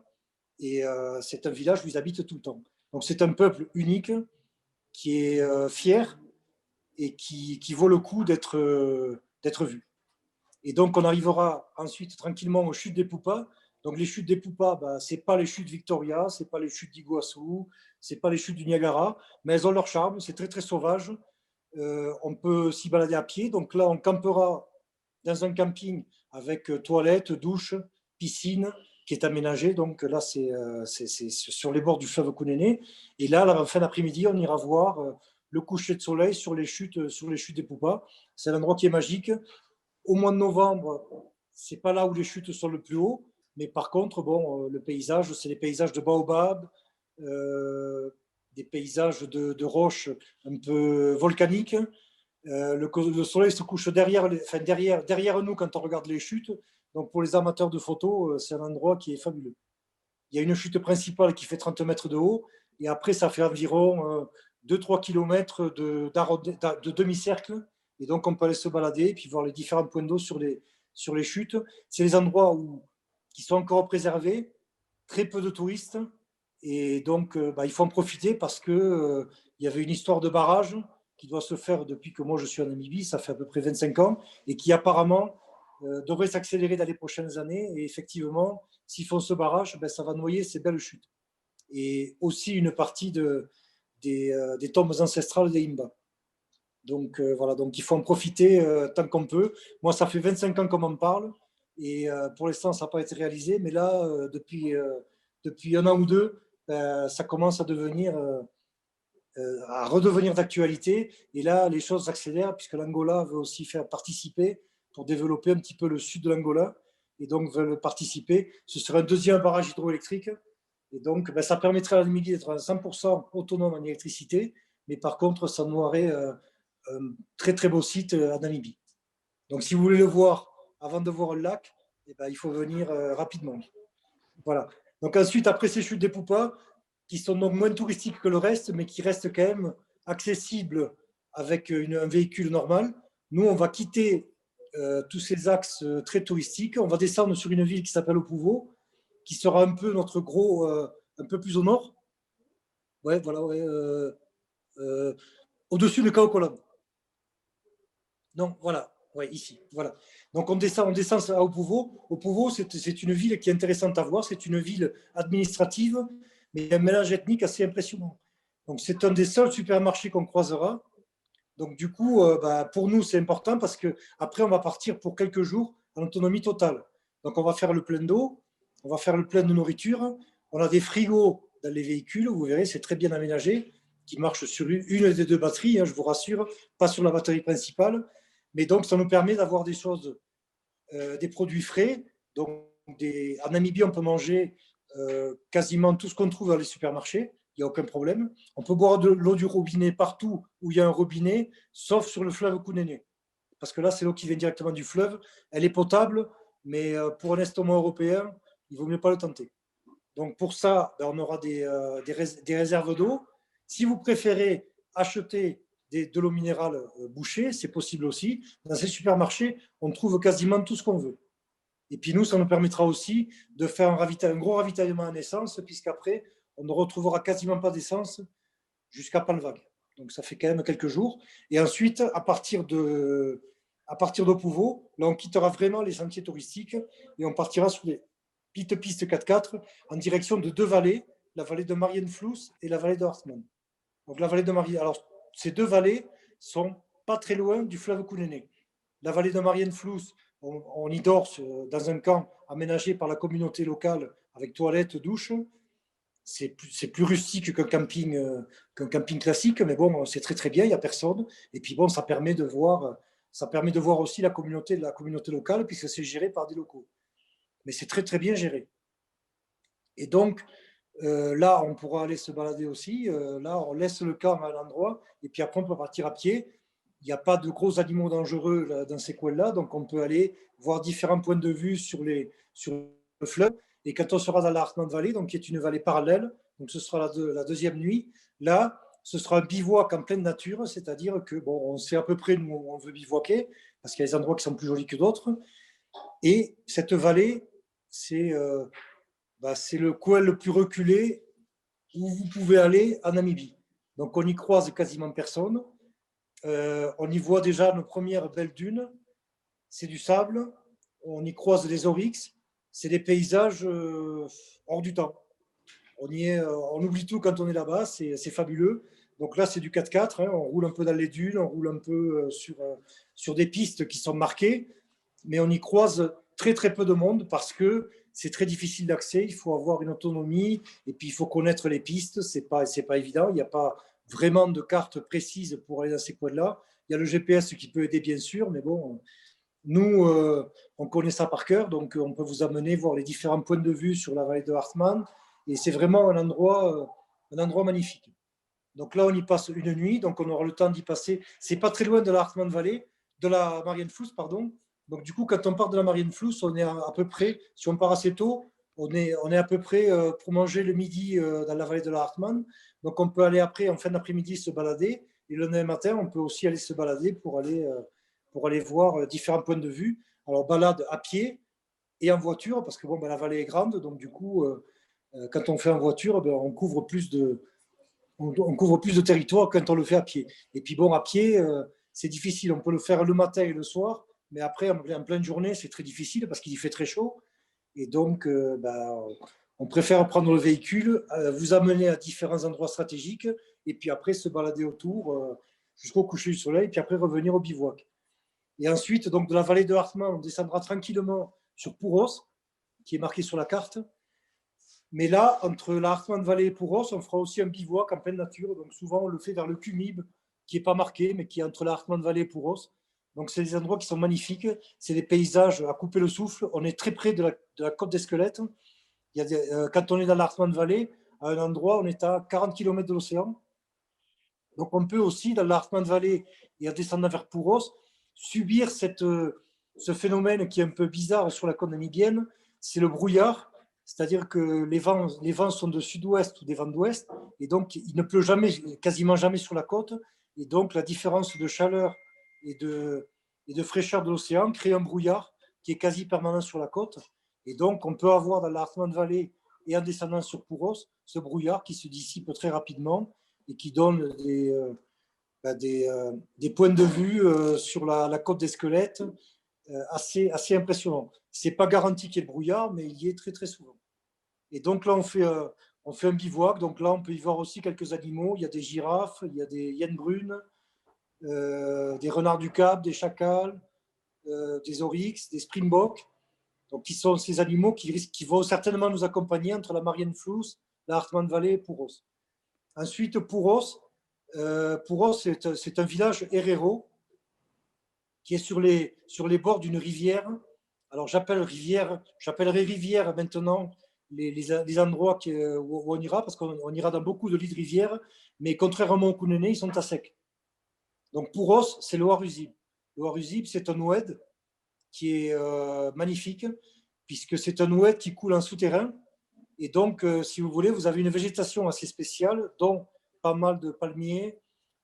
et c'est un village où ils habitent tout le temps. Donc c'est un peuple unique qui est fier et qui vaut le coup d'être vu. Et donc on arrivera ensuite tranquillement aux chutes des Poupas. Donc les chutes des Poupas, bah, ce n'est pas les chutes Victoria, ce n'est pas les chutes d'Iguassou, ce n'est pas les chutes du Niagara, mais elles ont leur charme, c'est très très sauvage. On peut s'y balader à pied. Donc là, on campera dans un camping avec toilettes, douche, piscine qui est aménagée. Donc là, c'est sur les bords du fleuve Kunene. Et là, à la fin d'après-midi, on ira voir le coucher de soleil sur les chutes des Poupas. C'est un endroit qui est magique. Au mois de novembre, c'est pas là où les chutes sont le plus haut, mais par contre, bon, le paysage, c'est les paysages de baobab, des paysages de roches un peu volcaniques. Le soleil se couche derrière nous quand on regarde les chutes. Donc pour les amateurs de photos, c'est un endroit qui est fabuleux. Il y a une chute principale qui fait 30 mètres de haut, et après ça fait environ 2-3 km de demi-cercle, Et donc, on peut aller se balader et puis voir les différents points d'eau sur les chutes. C'est les endroits qui sont encore préservés, très peu de touristes. Et donc, il faut en profiter parce qu'il y avait une histoire de barrage qui doit se faire depuis que moi je suis en Namibie, ça fait à peu près 25 ans, et qui apparemment devrait s'accélérer dans les prochaines années. Et effectivement, s'ils font ce barrage, ça va noyer ces belles chutes. Et aussi une partie des tombes ancestrales des Imba. Donc voilà, donc il faut en profiter tant qu'on peut. Moi, ça fait 25 ans qu'on m'en parle, et pour l'instant, ça n'a pas été réalisé, mais là, depuis un an ou deux, ça commence à redevenir d'actualité. Et là, les choses s'accélèrent puisque l'Angola veut aussi faire participer pour développer un petit peu le sud de l'Angola. Et donc, veulent participer. Ce serait un deuxième barrage hydroélectrique. Et donc, ça permettrait à la Namibie d'être à 100% autonome en électricité. Mais par contre, ça nous aurait un très, très beau site en Namibie. Donc, si vous voulez le voir avant de voir le lac, il faut venir rapidement. Voilà. Donc, ensuite, après ces chutes des Poupas, qui sont donc moins touristiques que le reste, mais qui restent quand même accessibles avec un véhicule normal. Nous, on va quitter tous ces axes très touristiques. On va descendre sur une ville qui s'appelle Opuvo, qui sera un peu notre gros, un peu plus au nord. Ouais, voilà, ouais. Au-dessus de Kaokolam. Non, voilà, ouais, ici, voilà. Donc on descend à Opuvo. Opuvo, c'est une ville qui est intéressante à voir. C'est une ville administrative, mais il y a un mélange ethnique assez impressionnant. Donc c'est un des seuls supermarchés qu'on croisera. Donc du coup, pour nous, c'est important parce qu'après, on va partir pour quelques jours en autonomie totale. Donc on va faire le plein d'eau, on va faire le plein de nourriture. On a des frigos dans les véhicules, vous verrez, c'est très bien aménagé, qui marche sur une des deux batteries, je vous rassure, pas sur la batterie principale. Mais donc, ça nous permet d'avoir des choses, des produits frais. Donc, en Namibie, on peut manger quasiment tout ce qu'on trouve dans les supermarchés. Il n'y a aucun problème. On peut boire de l'eau du robinet partout où il y a un robinet, sauf sur le fleuve Kunene. Parce que là, c'est l'eau qui vient directement du fleuve. Elle est potable, mais pour un estomac européen, il ne vaut mieux pas le tenter. Donc, pour ça, on aura des réserves d'eau. Si vous préférez acheter de l'eau minérale bouchée, c'est possible aussi. Dans ces supermarchés, on trouve quasiment tout ce qu'on veut. Et puis nous, ça nous permettra aussi de faire un gros ravitaillement en essence, puisqu'après, on ne retrouvera quasiment pas d'essence jusqu'à Palvague. Donc ça fait quand même quelques jours. Et ensuite, à partir d'Opuvo, là, on quittera vraiment les sentiers touristiques et on partira sur les petites pistes 4x4 en direction de deux vallées, la vallée de Marienfluss et la vallée de Hartmann. Donc la vallée de alors ces deux vallées sont pas très loin du fleuve Kunene. La vallée de Marienfluss, on y dort dans un camp aménagé par la communauté locale avec toilettes, douches. C'est plus rustique qu'un camping classique, mais bon, c'est très très bien, il n'y a personne. Et puis bon, ça permet de voir aussi la communauté locale, puisque c'est géré par des locaux. Mais c'est très très bien géré. Et donc, là, on pourra aller se balader aussi. Là, on laisse le camp à l'endroit, et puis après, on peut partir à pied. Il n'y a pas de gros animaux dangereux là, dans ces coins-là, donc on peut aller voir différents points de vue sur le fleuve. Et quand on sera dans la Hartmann Valley, donc qui est une vallée parallèle, donc ce sera la deuxième nuit, là, ce sera un bivouac en pleine nature, c'est-à-dire que bon, on sait à peu près où on veut bivouaquer, parce qu'il y a des endroits qui sont plus jolis que d'autres. Et cette vallée, c'est le coin le plus reculé où vous pouvez aller en Namibie. Donc on y croise quasiment personne. On y voit déjà nos premières belles dunes. C'est du sable. On y croise des oryx. C'est des paysages hors du temps. On oublie tout quand on est là-bas. C'est fabuleux. Donc là, c'est du 4x4. On roule un peu dans les dunes. On roule un peu sur des pistes qui sont marquées. Mais on y croise très, très peu de monde parce que c'est très difficile d'accès. Il faut avoir une autonomie et puis il faut connaître les pistes. C'est pas évident. Il n'y a pas vraiment de carte précise pour aller dans ces coins-là. Il y a le GPS qui peut aider, bien sûr, mais bon, nous, on connaît ça par cœur, donc on peut vous amener voir les différents points de vue sur la vallée de Hartmann, et c'est vraiment un endroit magnifique. Donc là, on y passe une nuit, donc on aura le temps d'y passer. C'est pas très loin de la Hartmann Valley, de la Marienfluss, pardon. Donc du coup, quand on part de la Marienfluss, on est à peu près, si on part assez tôt, on est à peu près pour manger le midi dans la vallée de la Hartmann. Donc on peut aller après, en fin d'après-midi, se balader. Et le lendemain matin, on peut aussi aller se balader pour aller voir différents points de vue. Alors, balade à pied et en voiture, parce que bon, la vallée est grande, donc du coup, quand on fait en voiture, on couvre plus de territoire quand on le fait à pied. Et puis bon, à pied, c'est difficile. On peut le faire le matin et le soir, mais après, en pleine journée, c'est très difficile parce qu'il fait très chaud. Et donc, on préfère prendre le véhicule, vous amener à différents endroits stratégiques, et puis après se balader autour jusqu'au coucher du soleil, puis après revenir au bivouac. Et ensuite, donc de la vallée de Hartmann, on descendra tranquillement sur Pouros, qui est marqué sur la carte. Mais là, entre la Hartmann Valley et Pouros, on fera aussi un bivouac en pleine nature. Donc souvent, on le fait vers le Cumib, qui n'est pas marqué, mais qui est entre la Hartmann Valley et Pouros. Donc c'est des endroits qui sont magnifiques. C'est des paysages à couper le souffle. On est très près de la côte des Squelettes. Quand on est dans la Hartmann Valley, à un endroit, on est à 40 km de l'océan. Donc on peut aussi, dans la Hartmann Valley et en descendant vers Pouros, subir ce phénomène qui est un peu bizarre sur la côte namibienne, c'est le brouillard. C'est-à-dire que les vents sont de sud-ouest ou des vents d'ouest, et donc il ne pleut jamais, quasiment jamais sur la côte, et donc la différence de chaleur et de fraîcheur de l'océan crée un brouillard qui est quasi permanent sur la côte, et donc on peut avoir dans la Hartmann Valley et en descendant sur Pouros, ce brouillard qui se dissipe très rapidement et qui donne des points de vue sur la côte des Squelettes assez impressionnants. Ce n'est pas garanti qu'il y ait le brouillard, mais il y est très très souvent. Et donc là, on fait un bivouac. Donc là, on peut y voir aussi quelques animaux. Il y a des girafes, il y a des hyènes brunes, des renards du Cap, des chacals, des oryx, des springboks. Donc, qui sont ces animaux qui vont certainement nous accompagner entre la Marienfluss, la Hartmann Valley et Pouros. Ensuite, Pouros, c'est un village herero qui est sur les bords d'une rivière. Alors, j'appellerai rivière maintenant les endroits où on ira, parce qu'on ira dans beaucoup de lits de rivière, mais contrairement au Kounéné, ils sont à sec. Donc, Pouros, c'est le Haut-Uzib. Le Haut-Uzib, c'est un oued qui est magnifique, puisque c'est un oued qui coule en souterrain. Et donc, si vous voulez, vous avez une végétation assez spéciale, dont pas mal de palmiers,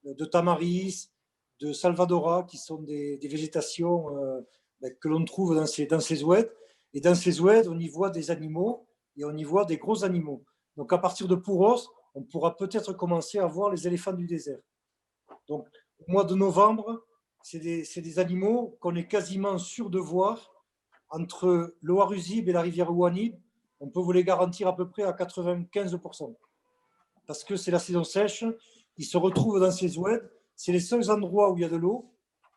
de tamaris, de salvadora, qui sont des végétations que l'on trouve dans ces oueds. Et dans ces oueds, on y voit des animaux et on y voit des gros animaux. Donc, à partir de Pouros, on pourra peut-être commencer à voir les éléphants du désert. Donc, au mois de novembre, c'est des animaux qu'on est quasiment sûr de voir entre le Haut-Uzib et la rivière Ouanib. On peut vous les garantir à peu près à 95%. Parce que c'est la saison sèche, ils se retrouvent dans ces oueds. C'est les seuls endroits où il y a de l'eau,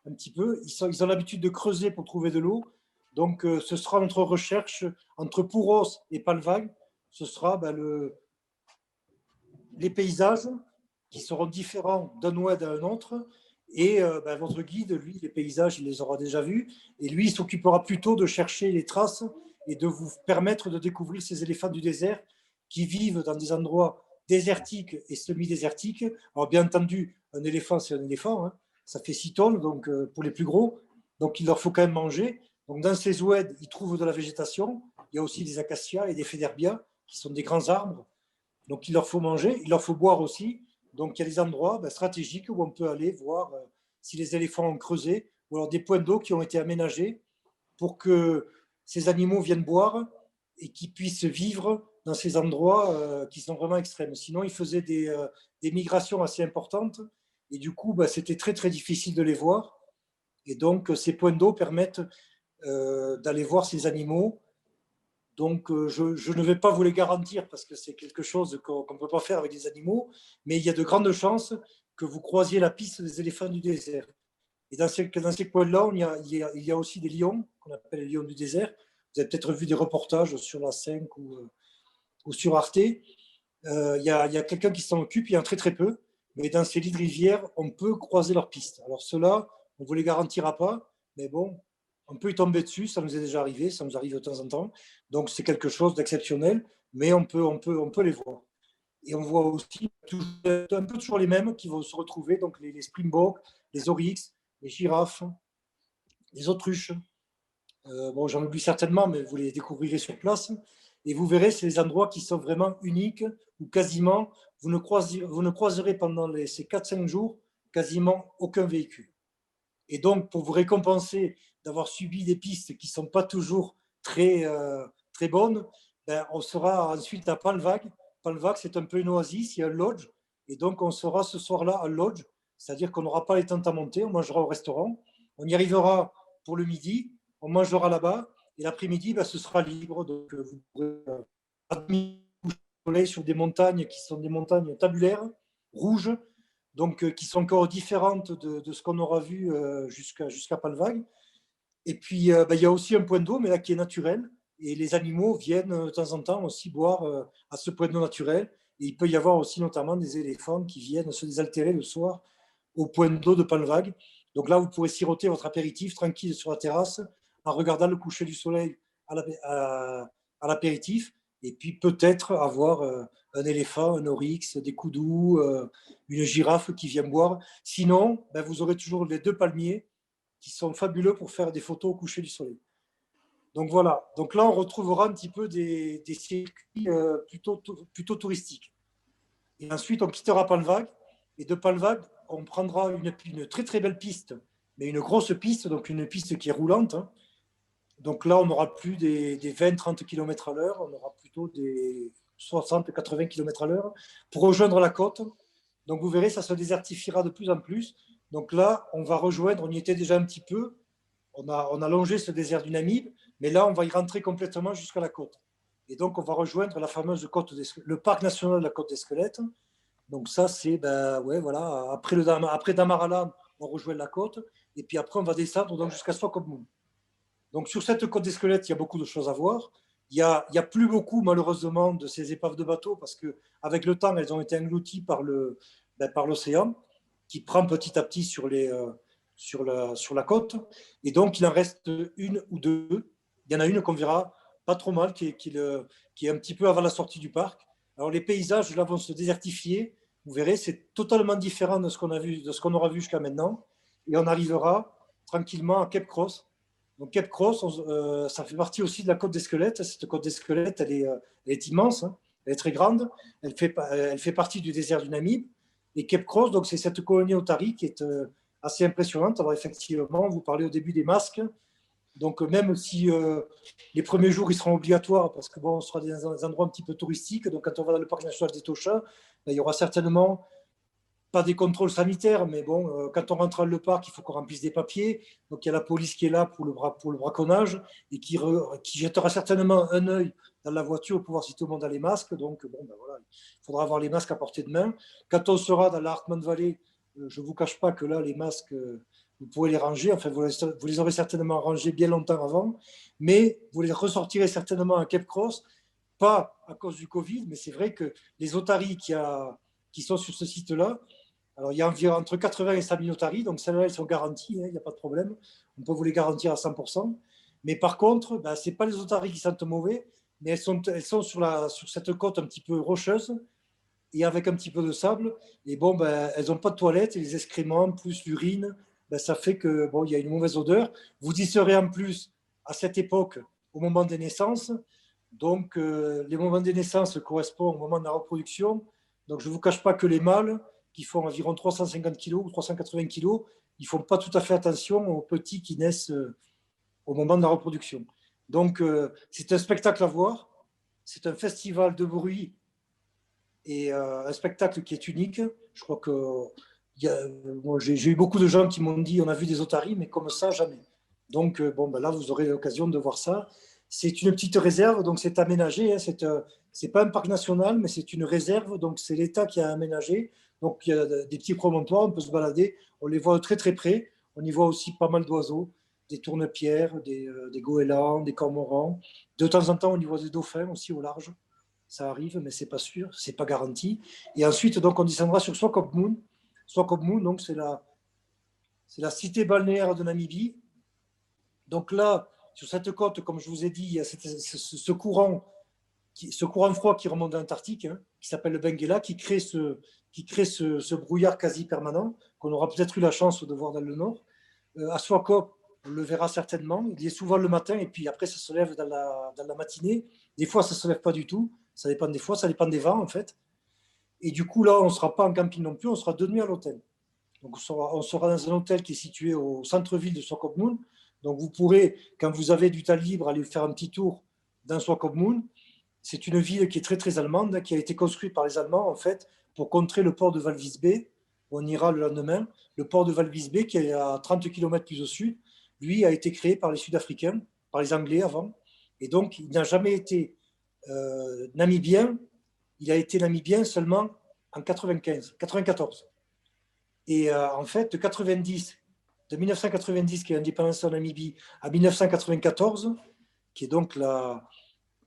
un petit peu. Ils ont l'habitude de creuser pour trouver de l'eau. Donc, ce sera notre recherche entre Pouros et Palvag. Ce sera les paysages qui seront différents d'un oued à un autre. Et votre guide, lui, les paysages, il les aura déjà vus. Et lui, il s'occupera plutôt de chercher les traces et de vous permettre de découvrir ces éléphants du désert qui vivent dans des endroits désertiques et semi-désertiques. Alors, bien entendu, un éléphant, c'est un éléphant. Hein. Ça fait 6 tonnes donc, pour les plus gros. Donc, il leur faut quand même manger. Donc, dans ces oueds, ils trouvent de la végétation. Il y a aussi des acacias et des féderbias, qui sont des grands arbres. Donc, il leur faut manger. Il leur faut boire aussi. Donc, il y a des endroits stratégiques où on peut aller voir si les éléphants ont creusé ou alors des points d'eau qui ont été aménagés pour que ces animaux viennent boire et qu'ils puissent vivre dans ces endroits qui sont vraiment extrêmes. Sinon, ils faisaient des migrations assez importantes et du coup, c'était très, très difficile de les voir. Et donc, ces points d'eau permettent d'aller voir ces animaux. Donc, je ne vais pas vous les garantir parce que c'est quelque chose qu'on ne peut pas faire avec des animaux, mais il y a de grandes chances que vous croisiez la piste des éléphants du désert. Et dans ces coins-là, il y a aussi des lions, qu'on appelle les lions du désert. Vous avez peut-être vu des reportages sur la 5 ou sur Arte. Il y a quelqu'un qui s'en occupe, il y en a très très peu, mais dans ces lits de rivière, on peut croiser leur piste. Alors ceux-là, on ne vous les garantira pas, mais bon, on peut y tomber dessus, ça nous est déjà arrivé, ça nous arrive de temps en temps. Donc c'est quelque chose d'exceptionnel, mais on peut les voir. Et on voit aussi un peu toujours les mêmes qui vont se retrouver, donc les springboks, les oryx, les girafes, les autruches. J'en oublie certainement, mais vous les découvrirez sur place. Et vous verrez, c'est des endroits qui sont vraiment uniques, où quasiment vous ne croiserez pendant ces 4-5 jours quasiment aucun véhicule. Et donc, pour vous récompenser d'avoir subi des pistes qui ne sont pas toujours très bonnes, ben, on sera ensuite à Palvac. Palvac, c'est un peu une oasis, il y a un lodge. Et donc, on sera ce soir-là à lodge, c'est-à-dire qu'on n'aura pas les tentes à monter, on mangera au restaurant. On y arrivera pour le midi, on mangera là-bas. Et l'après-midi, ben, ce sera libre. Donc, vous pourrez soleil sur des montagnes qui sont des montagnes tabulaires, rouges, donc qui sont encore différentes de ce qu'on aura vu jusqu'à Palvac. Et puis, il y a aussi un point d'eau, mais là qui est naturel. Et les animaux viennent de temps en temps aussi boire à ce point d'eau naturel. Et il peut y avoir aussi notamment des éléphants qui viennent se désaltérer le soir au point d'eau de Palvac. Donc là, vous pourrez siroter votre apéritif tranquille sur la terrasse en regardant le coucher du soleil à l'apéritif. Et puis peut-être avoir un éléphant, un oryx, des koudous, une girafe qui vient boire. Sinon, ben, vous aurez toujours les 2 palmiers qui sont fabuleux pour faire des photos au coucher du soleil. Donc voilà, donc là on retrouvera un petit peu des circuits plutôt touristiques. Et ensuite on quittera Palvac, et de Palvac on prendra une très très belle piste, mais une grosse piste, donc une piste qui est roulante. Hein. Donc là on n'aura plus des 20-30 km à l'heure, on aura plutôt des 60-80 km à l'heure pour rejoindre la côte. Donc vous verrez, ça se désertifiera de plus en plus. Donc là, on va rejoindre, on y était déjà un petit peu, on a longé ce désert du Namib, mais là, on va y rentrer complètement jusqu'à la côte. Et donc, on va rejoindre la fameuse côte le parc national de la côte des squelettes. Donc ça, c'est, ben, ouais, voilà, après Damaraland, on rejoint la côte, et puis après, on va descendre donc, jusqu'à Swakopmund. Donc sur cette côte des squelettes, il y a beaucoup de choses à voir. Il y a plus beaucoup, malheureusement, de ces épaves de bateaux, parce qu'avec le temps, elles ont été englouties par l'océan, qui prend petit à petit sur la côte. Et donc, il en reste une ou deux. Il y en a une qu'on verra pas trop mal, qui est un petit peu avant la sortie du parc. Alors, les paysages, là, vont se désertifier. Vous verrez, c'est totalement différent de ce qu'on aura vu jusqu'à maintenant. Et on arrivera tranquillement à Cape Cross. Donc, Cape Cross, ça fait partie aussi de la côte des squelettes. Cette côte des squelettes, elle est immense, hein. Elle est très grande. Elle fait partie du désert du Namib. Et Cape Cross, donc c'est cette colonie otarie qui est assez impressionnante. Alors effectivement, vous parlez au début des masques. Donc même si les premiers jours, ils seront obligatoires parce que bon, on sera dans des endroits un petit peu touristiques. Donc quand on va dans le parc national d'Etosha, ben, il y aura certainement pas des contrôles sanitaires, mais bon, quand on rentre dans le parc, il faut qu'on remplisse des papiers. Donc il y a la police qui est là pour le braconnage et qui jettera certainement un œil dans la voiture pour voir si tout le monde a les masques. Donc bon, ben voilà, il faudra avoir les masques à portée de main. Quand on sera dans la Hartmann Valley, je ne vous cache pas que là, les masques, vous pourrez les ranger. Enfin, vous les aurez certainement rangés bien longtemps avant, mais vous les ressortirez certainement à Cape Cross, pas à cause du Covid, mais c'est vrai que les otaries qui sont sur ce site-là, alors, il y a environ entre 80 et 100 000 otaries, donc celles-là, elles sont garanties, hein, il n'y a pas de problème. On peut vous les garantir à 100%. Mais par contre, ben, ce n'est pas les otaries qui sentent mauvais, mais elles sont sur cette côte un petit peu rocheuse et avec un petit peu de sable. Et bon, ben, elles n'ont pas de toilettes, et les excréments, plus l'urine, ben, ça fait que bon, il y a une mauvaise odeur. Vous y serez en plus à cette époque, au moment des naissances. Donc, les moments des naissances correspondent au moment de la reproduction. Donc, je ne vous cache pas que les mâles, qui font environ 350 kg ou 380 kg, ils ne font pas tout à fait attention aux petits qui naissent au moment de la reproduction. Donc, c'est un spectacle à voir. C'est un festival de bruit et un spectacle qui est unique. Je crois que moi, j'ai eu beaucoup de gens qui m'ont dit on a vu des otaries, mais comme ça, jamais. Donc, bon, ben là, vous aurez l'occasion de voir ça. C'est une petite réserve, donc c'est aménagé. Hein, c'est pas un parc national, mais c'est une réserve, donc c'est l'État qui a aménagé. Donc il y a des petits promontoires, on peut se balader, on les voit de très très près. On y voit aussi pas mal d'oiseaux, des tourne-pierres, des goélands, des cormorans. De temps en temps, on y voit des dauphins aussi au large. Ça arrive, mais c'est pas sûr, c'est pas garanti. Et ensuite, donc, on descendra sur Swakopmund. Swakopmund, donc c'est la cité balnéaire de Namibie. Donc là, sur cette côte, comme je vous ai dit, il y a ce courant froid qui remonte de l'Antarctique, hein, qui s'appelle le Benguela, qui crée ce brouillard quasi permanent, qu'on aura peut-être eu la chance de voir dans le nord. À Swakop, on le verra certainement. Il y est souvent le matin, et puis après, ça se lève dans la matinée. Des fois, ça ne se lève pas du tout. Ça dépend des fois, ça dépend des vents, en fait. Et du coup, là, on ne sera pas en camping non plus, on sera 2 nuits à l'hôtel. Donc, on sera dans un hôtel qui est situé au centre-ville de Swakopmund. Donc, vous pourrez, quand vous avez du temps libre, aller faire un petit tour dans Swakopmund. C'est une ville qui est très, très allemande, qui a été construite par les Allemands, en fait, pour contrer le port de Walvis-Bay. On ira le lendemain. Le port de Walvis-Bay, qui est à 30 km plus au sud, lui, a été créé par les Sud-Africains, par les Anglais avant. Et donc, il n'a jamais été namibien. Il a été namibien seulement en 94. Et en fait, de 1990, qui est l'indépendance en Namibie, à 1994, qui est donc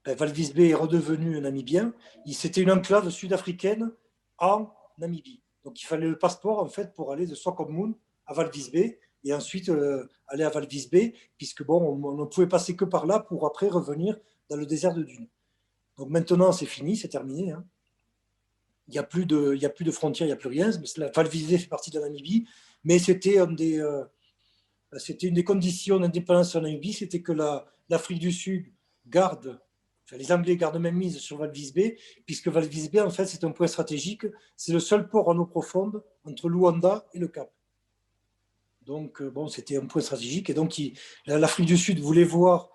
Walvis Bay est redevenu namibien, c'était une enclave sud-africaine en Namibie. Donc il fallait le passeport en fait pour aller de Swakopmund à Walvis Bay et ensuite aller à Walvis Bay, puisque bon, on ne pouvait passer que par là pour après revenir dans le désert de dunes. Donc maintenant c'est fini, c'est terminé. Hein. Il n'y a plus de frontières, il n'y a plus rien. Walvis Bay fait partie de la Namibie, mais c'était une des conditions d'indépendance en Namibie, c'était que l'Afrique du Sud garde, enfin, les Anglais gardent même mise sur Walvis Bay, puisque Walvis Bay, en fait, c'est un point stratégique. C'est le seul port en eau profonde entre Luanda et le Cap. Donc, bon, c'était un point stratégique. Et donc, l'Afrique du Sud voulait voir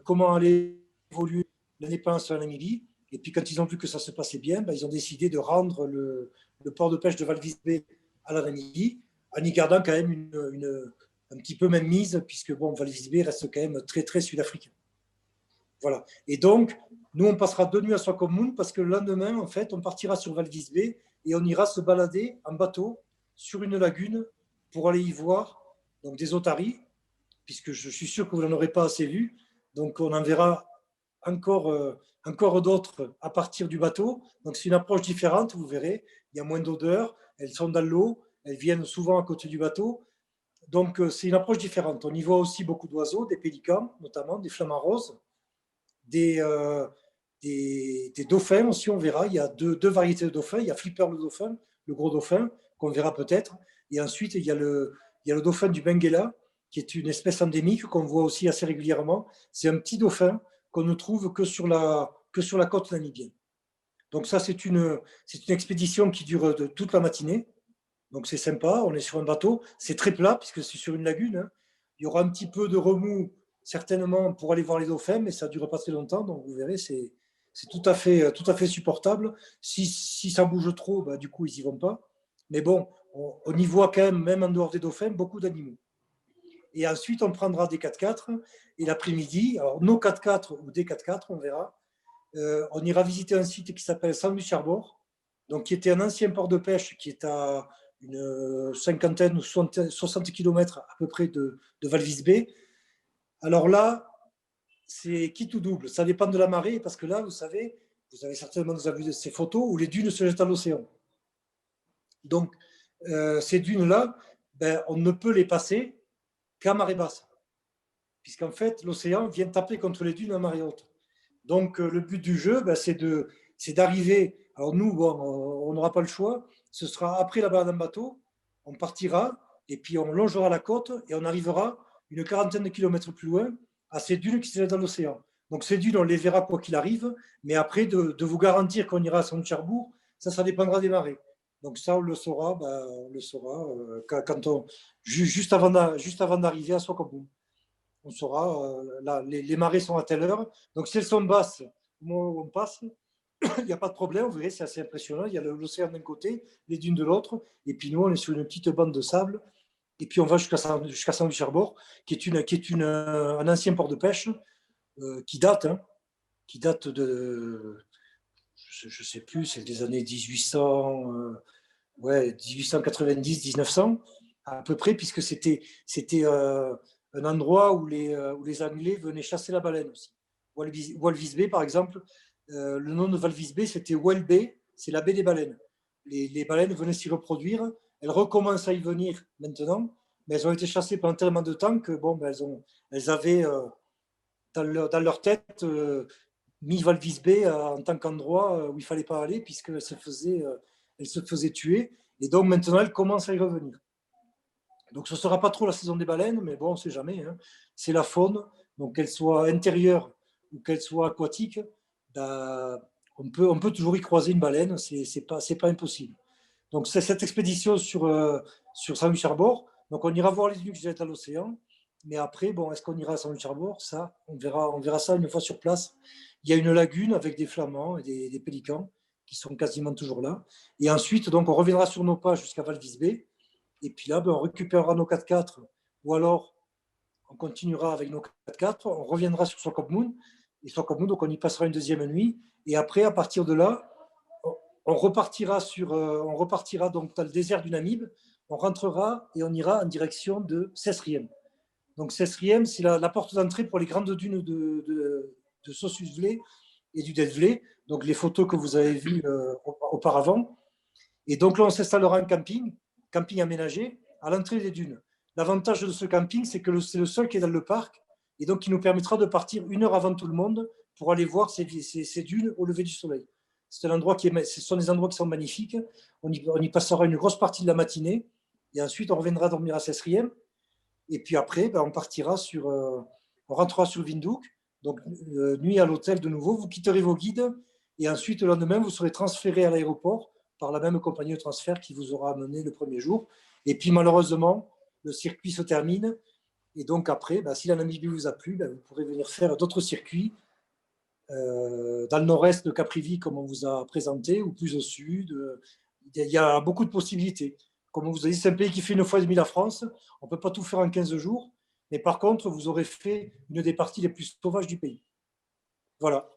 comment allait évoluer l'indépendance en Namibie. Et puis, quand ils ont vu que ça se passait bien, ils ont décidé de rendre le port de pêche de Walvis Bay à la Namibie, en y gardant quand même un petit peu même mise, puisque bon, Walvis Bay reste quand même très, très sud-africain. Voilà. Et donc, nous, on passera 2 nuits à Swakopmund parce que le lendemain, en fait, on partira sur Walvis Bay et on ira se balader en bateau sur une lagune pour aller y voir donc, des otaries, puisque je suis sûr que vous n'en aurez pas assez vu. Donc, on en verra encore d'autres à partir du bateau. Donc, c'est une approche différente, vous verrez. Il y a moins d'odeur, elles sont dans l'eau, elles viennent souvent à côté du bateau. Donc, c'est une approche différente. On y voit aussi beaucoup d'oiseaux, des pélicans, notamment, des flamants roses, des dauphins aussi, on verra. Il y a deux variétés de dauphins. Il y a Flipper le dauphin, le gros dauphin, qu'on verra peut-être. Et ensuite, il y a le dauphin du Benguela, qui est une espèce endémique qu'on voit aussi assez régulièrement. C'est un petit dauphin qu'on ne trouve que sur la côte namibienne. Donc ça, c'est une expédition qui dure toute la matinée. Donc c'est sympa, on est sur un bateau. C'est très plat, puisque c'est sur une lagune. Hein. Il y aura un petit peu de remous, certainement, pour aller voir les dauphins, mais ça ne dure pas très longtemps. Donc vous verrez, c'est tout à fait supportable. Si ça bouge trop, du coup, ils n'y vont pas. Mais bon, on y voit quand même en dehors des dauphins, beaucoup d'animaux. Et ensuite, on prendra des 4x4. Et l'après-midi, alors nos 4x4 ou des 4x4, on verra, on ira visiter un site qui s'appelle Sandwich Harbour, donc qui était un ancien port de pêche qui est à une cinquantaine ou 60 km à peu près de Walvis Bay. Alors là, c'est quitte ou double, ça dépend de la marée, parce que là, vous avez certainement déjà vu ces photos où les dunes se jettent à l'océan. Donc, ces dunes-là, on ne peut les passer qu'à marée basse, puisqu'en fait, l'océan vient taper contre les dunes à marée haute. Donc, le but du jeu, c'est d'arriver. Alors, nous, on n'aura pas le choix. Ce sera après la balade en bateau. On partira et puis on longera la côte et on arrivera une quarantaine de kilomètres plus loin à ces dunes qui se jettent dans l'océan. Donc, ces dunes, on les verra quoi qu'il arrive. Mais après, de vous garantir qu'on ira à Sandwich Harbour, ça dépendra des marées. Donc, ça, on le saura, juste avant d'arriver à Swakopmund. On saura, les marées sont à telle heure. Donc, si elles sont basses, au moment où on passe, il n'y a pas de problème. Vous verrez, c'est assez impressionnant. Il y a l'océan d'un côté, les dunes de l'autre. Et puis, nous, on est sur une petite bande de sable. Et puis, on va jusqu'à Sandwich Harbour, qui est un ancien port de pêche qui date de, je ne sais plus, c'est des années 1890, 1900, à peu près, puisque c'était un endroit où les Anglais venaient chasser la baleine aussi. Walvis Bay, par exemple, le nom de Walvis Bay, c'était Whale Bay, c'est la baie des baleines. Les baleines venaient s'y reproduire, elles recommencent à y venir maintenant, mais elles ont été chassées pendant tellement de temps que elles avaient dans leur tête mis Walvis Bay en tant qu'endroit où il ne fallait pas aller, puisqu'elles se faisaient tuer, et donc maintenant elles commencent à y revenir. Donc ce ne sera pas trop la saison des baleines, mais bon, on ne sait jamais. Hein. C'est la faune, donc qu'elle soit intérieure ou qu'elle soit aquatique, on peut toujours y croiser une baleine, c'est pas impossible. Donc cette expédition sur sur Sandwich Harbor. Donc, on ira voir les dunes qui jettent à l'océan. Mais après, bon, est-ce qu'on ira à Sandwich Harbor? Ça, on verra ça une fois sur place. Il y a une lagune avec des flamands et des pélicans qui sont quasiment toujours là. Et ensuite, donc, on reviendra sur nos pas jusqu'à Valvis Bay. Et puis là, ben, on récupérera nos 4x4 ou alors on continuera avec nos 4x4, on reviendra sur Swakopmund. Et Swakopmund, donc on y passera une deuxième nuit. Et après, à partir de là, on repartira donc dans le désert du Namib, on rentrera et on ira en direction de Sesriem. Donc Sesriem, c'est la porte d'entrée pour les grandes dunes de Sossusvlei et du Delvlei, donc les photos que vous avez vues auparavant. Et donc là, on s'installera en camping aménagé à l'entrée des dunes. L'avantage de ce camping, c'est que c'est le seul qui est dans le parc, et donc qui nous permettra de partir 1 heure avant tout le monde pour aller voir ces dunes au lever du soleil. Ce sont des endroits qui sont magnifiques. On y passera une grosse partie de la matinée, et ensuite on reviendra dormir à Sesriem. Et puis après, ben, on rentrera sur Windhoek, donc nuit à l'hôtel de nouveau. Vous quitterez vos guides, et ensuite le lendemain, vous serez transféré à l'aéroport par la même compagnie de transfert qui vous aura amené le premier jour. Et puis malheureusement, le circuit se termine. Et donc après, ben, si la Namibie vous a plu, ben, vous pourrez venir faire d'autres circuits dans le nord-est de Caprivi, comme on vous a présenté, ou plus au sud. Il y a beaucoup de possibilités. Comme on vous a dit, c'est un pays qui fait 1,5 fois la France. On ne peut pas tout faire en 15 jours. Mais par contre, vous aurez fait une des parties les plus sauvages du pays. Voilà.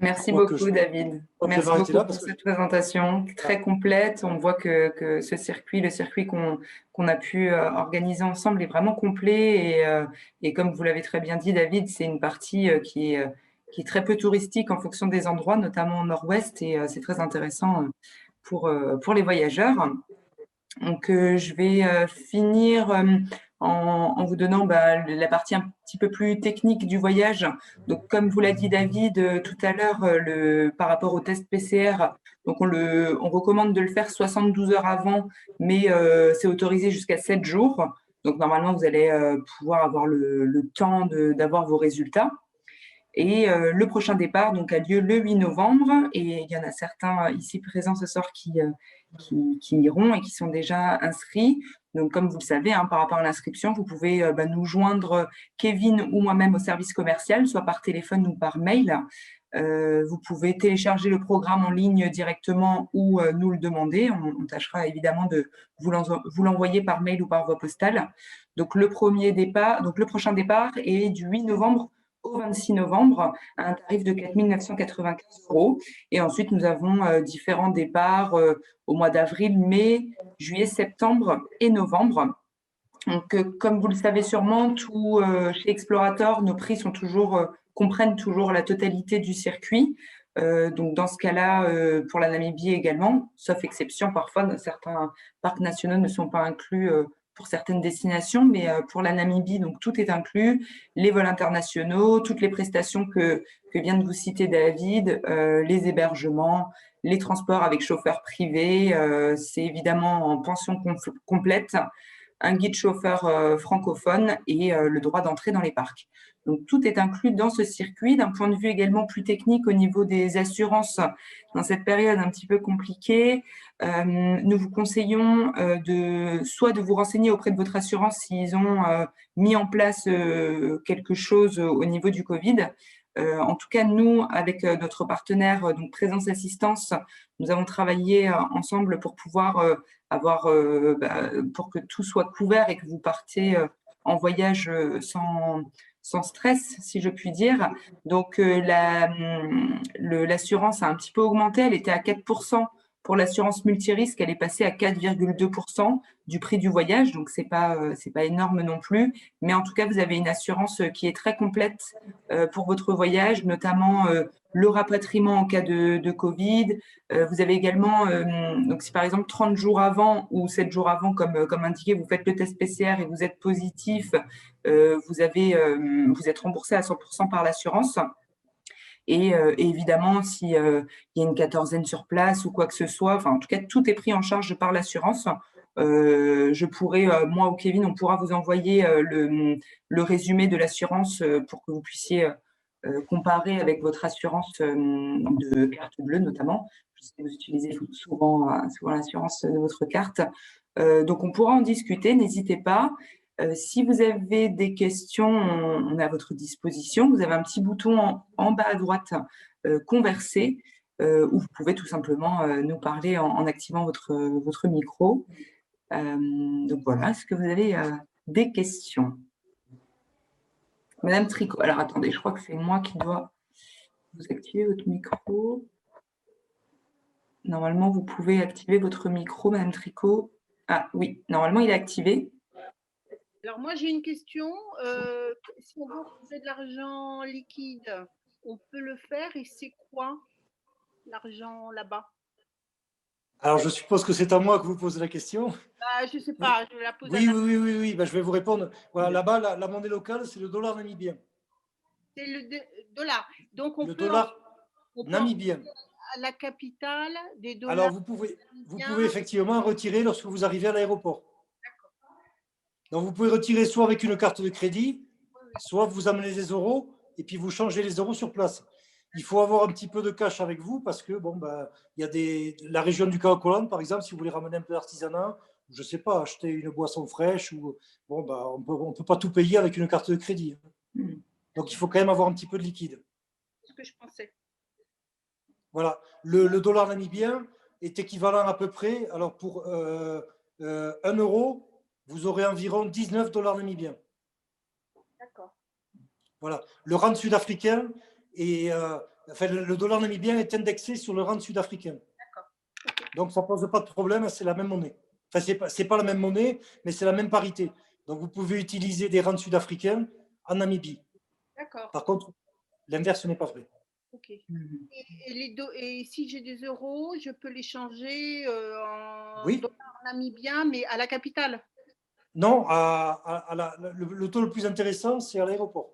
Merci beaucoup, David. Merci beaucoup pour cette présentation très complète. On voit que le circuit qu'on a pu organiser ensemble est vraiment complet. Et comme vous l'avez très bien dit, David, c'est une partie qui est très peu touristique en fonction des endroits, notamment au nord-ouest. Et c'est très intéressant pour les voyageurs. Donc, je vais finir en vous donnant la partie un petit peu plus technique du voyage. Donc, comme vous l'a dit David tout à l'heure, par rapport au test PCR, donc on recommande de le faire 72 heures avant, mais c'est autorisé jusqu'à 7 jours. Donc, normalement, vous allez pouvoir avoir le temps d'avoir vos résultats. Et le prochain départ donc, a lieu le 8 novembre. Et il y en a certains ici présents ce soir qui iront et qui sont déjà inscrits. Donc, comme vous le savez, par rapport à l'inscription, vous pouvez nous joindre, Kevin ou moi-même, au service commercial, soit par téléphone ou par mail. Vous pouvez télécharger le programme en ligne directement ou nous le demander. On tâchera évidemment de vous l'envoyer par mail ou par voie postale. Donc, le prochain départ est du 8 novembre au 26 novembre à un tarif de 4 995 €. Et ensuite, nous avons différents départs au mois d'avril, mai, juillet, septembre et novembre. Donc, comme vous le savez sûrement, chez Explorator, nos prix comprennent toujours la totalité du circuit. Donc, dans ce cas-là, pour la Namibie également, sauf exception, parfois, certains parcs nationaux ne sont pas inclus pour certaines destinations, mais pour la Namibie, donc tout est inclus, les vols internationaux, toutes les prestations que vient de vous citer David, les hébergements, les transports avec chauffeur privé, c'est évidemment en pension complète, un guide chauffeur francophone et le droit d'entrée dans les parcs. Donc, tout est inclus dans ce circuit. D'un point de vue également plus technique au niveau des assurances, dans cette période un petit peu compliquée, nous vous conseillons soit de vous renseigner auprès de votre assurance s'ils ont mis en place quelque chose au niveau du Covid. En tout cas, nous, avec notre partenaire donc Présence Assistance, nous avons travaillé ensemble pour pouvoir pour que tout soit couvert et que vous partiez en voyage sans stress, si je puis dire. Donc, l'assurance a un petit peu augmenté. Elle était à 4% pour l'assurance multirisque. Elle est passée à 4,2% du prix du voyage. Donc, c'est pas énorme non plus. Mais en tout cas, vous avez une assurance qui est très complète pour votre voyage, notamment le rapatriement en cas de Covid. Vous avez également, donc si par exemple 30 jours avant ou 7 jours avant, comme indiqué, vous faites le test PCR et vous êtes positif, vous êtes remboursé à 100% par l'assurance. Et évidemment, s'il y a une quatorzaine sur place ou quoi que ce soit, enfin en tout cas, tout est pris en charge par l'assurance. Je pourrais, moi ou Kevin, on pourra vous envoyer le résumé de l'assurance pour que vous puissiez comparer avec votre assurance de carte bleue notamment. Je sais que vous utilisez souvent l'assurance de votre carte. Donc, on pourra en discuter, n'hésitez pas. Si vous avez des questions, on est à votre disposition. Vous avez un petit bouton en bas à droite, converser, où vous pouvez tout simplement nous parler en activant votre micro. Donc voilà, est-ce que vous avez des questions? Madame Tricot, alors attendez, je crois que c'est moi qui dois vous activer votre micro. Normalement, vous pouvez activer votre micro, Madame Tricot. Ah oui, normalement, il est activé. Alors moi j'ai une question. Si on veut retrouver de l'argent liquide, on peut le faire et c'est quoi l'argent là-bas? Alors, je suppose que c'est à moi que vous posez la question. Je ne sais pas, je la pose à Oui. Ben, je vais vous répondre. Voilà, là-bas, la monnaie locale, c'est le dollar namibien. C'est le dollar. Donc on Le peut dollar on peut namibien. à la capitale des dollars. Alors, vous pouvez effectivement retirer lorsque vous arrivez à l'aéroport. Donc, vous pouvez retirer soit avec une carte de crédit, soit vous amenez des euros et puis vous changez les euros sur place. Il faut avoir un petit peu de cash avec vous parce que bon, ben, il y a la région du Kaokoland, par exemple, si vous voulez ramener un peu d'artisanat, je ne sais pas, acheter une boisson fraîche, ou bon, ben, on peut pas tout payer avec une carte de crédit. Donc, il faut quand même avoir un petit peu de liquide. C'est ce que je pensais. Voilà. Le dollar namibien est équivalent à peu près, alors pour 1 euro, vous aurez environ 19 dollars namibiens. D'accord. Voilà. Le rand sud-africain le dollar namibien est indexé sur le rand sud-africain. D'accord. Donc, ça ne pose pas de problème, c'est la même monnaie. Enfin, ce n'est pas la même monnaie, mais c'est la même parité. Donc, vous pouvez utiliser des rands sud-africains en Namibie. D'accord. Par contre, l'inverse n'est pas vrai. Ok. Et si j'ai des euros, je peux les changer en dollars namibiens, mais à la capitale? Non, le taux le plus intéressant, c'est à l'aéroport.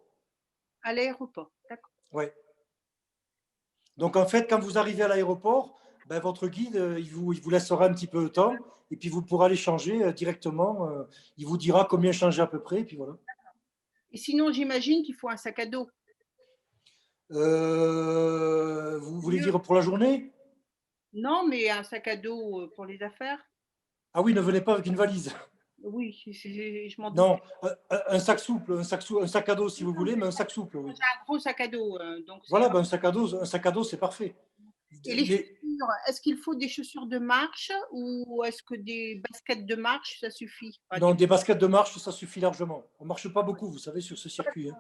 À l'aéroport, d'accord. Oui. Donc, en fait, quand vous arrivez à l'aéroport, ben, votre guide, il vous laissera un petit peu de temps et puis vous pourrez aller changer directement. Il vous dira combien changer à peu près, et puis voilà. Et sinon, j'imagine qu'il faut un sac à dos. Vous voulez dire pour la journée? Non, mais un sac à dos pour les affaires. Ah oui, ne venez pas avec une valise. Oui, je m'en doute. Non, un sac souple, un sac à dos si vous voulez, mais un sac souple. Oui. J'ai un gros sac à dos. Donc voilà, ben, un sac à dos, c'est parfait. Et les chaussures, est-ce qu'il faut des chaussures de marche ou est-ce que des baskets de marche, ça suffit? Non, des baskets de marche, ça suffit largement. On ne marche pas beaucoup, vous savez, sur ce circuit. Hein.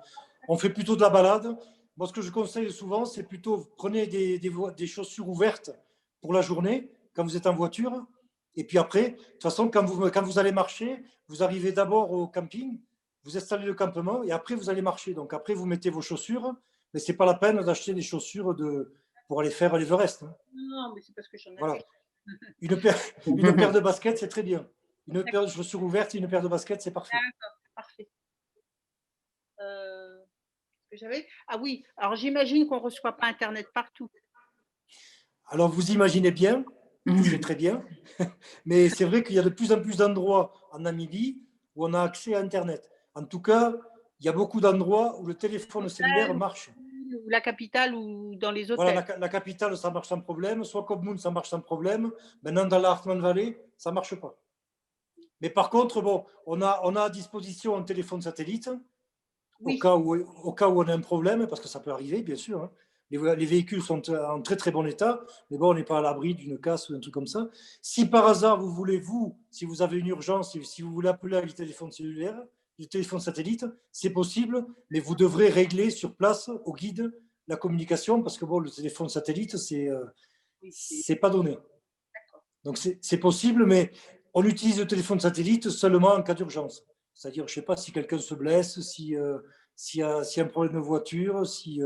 On fait plutôt de la balade. Moi, ce que je conseille souvent, c'est plutôt prenez des chaussures ouvertes pour la journée, quand vous êtes en voiture. Et puis après, de toute façon, quand vous allez marcher, vous arrivez d'abord au camping, vous installez le campement et après, vous allez marcher. Donc après, vous mettez vos chaussures, mais ce n'est pas la peine d'acheter des chaussures pour aller faire l'Everest. Hein. Non, mais c'est parce que j'en ai. Voilà. Une paire de baskets, c'est très bien. Une paire de chaussures ouvertes et une paire de baskets, c'est parfait. D'accord, parfait. Ah oui, alors j'imagine qu'on ne reçoit pas Internet partout. Alors, vous imaginez bien, c'est très bien, mais c'est vrai qu'il y a de plus en plus d'endroits en Namibie où on a accès à Internet. En tout cas, il y a beaucoup d'endroits où le téléphone cellulaire marche. Ou la capitale ou dans les hôtels. Voilà, la capitale, ça marche sans problème. Soit Kopmoun, ça marche sans problème. Maintenant, dans la Hartmann Valley, ça ne marche pas. Mais par contre, bon, on a à disposition un téléphone satellite au cas où on a un problème, parce que ça peut arriver, bien sûr. Hein. Les véhicules sont en très très bon état, mais bon, on n'est pas à l'abri d'une casse ou d'un truc comme ça. Si par hasard vous voulez, si vous avez une urgence, si vous voulez appeler avec le téléphone cellulaire, le téléphone satellite, c'est possible, mais vous devrez régler sur place au guide la communication, parce que bon, le téléphone satellite, c'est pas donné. Donc c'est possible, mais on utilise le téléphone satellite seulement en cas d'urgence. C'est-à-dire, je ne sais pas, si quelqu'un se blesse, s'il y a un problème de voiture, si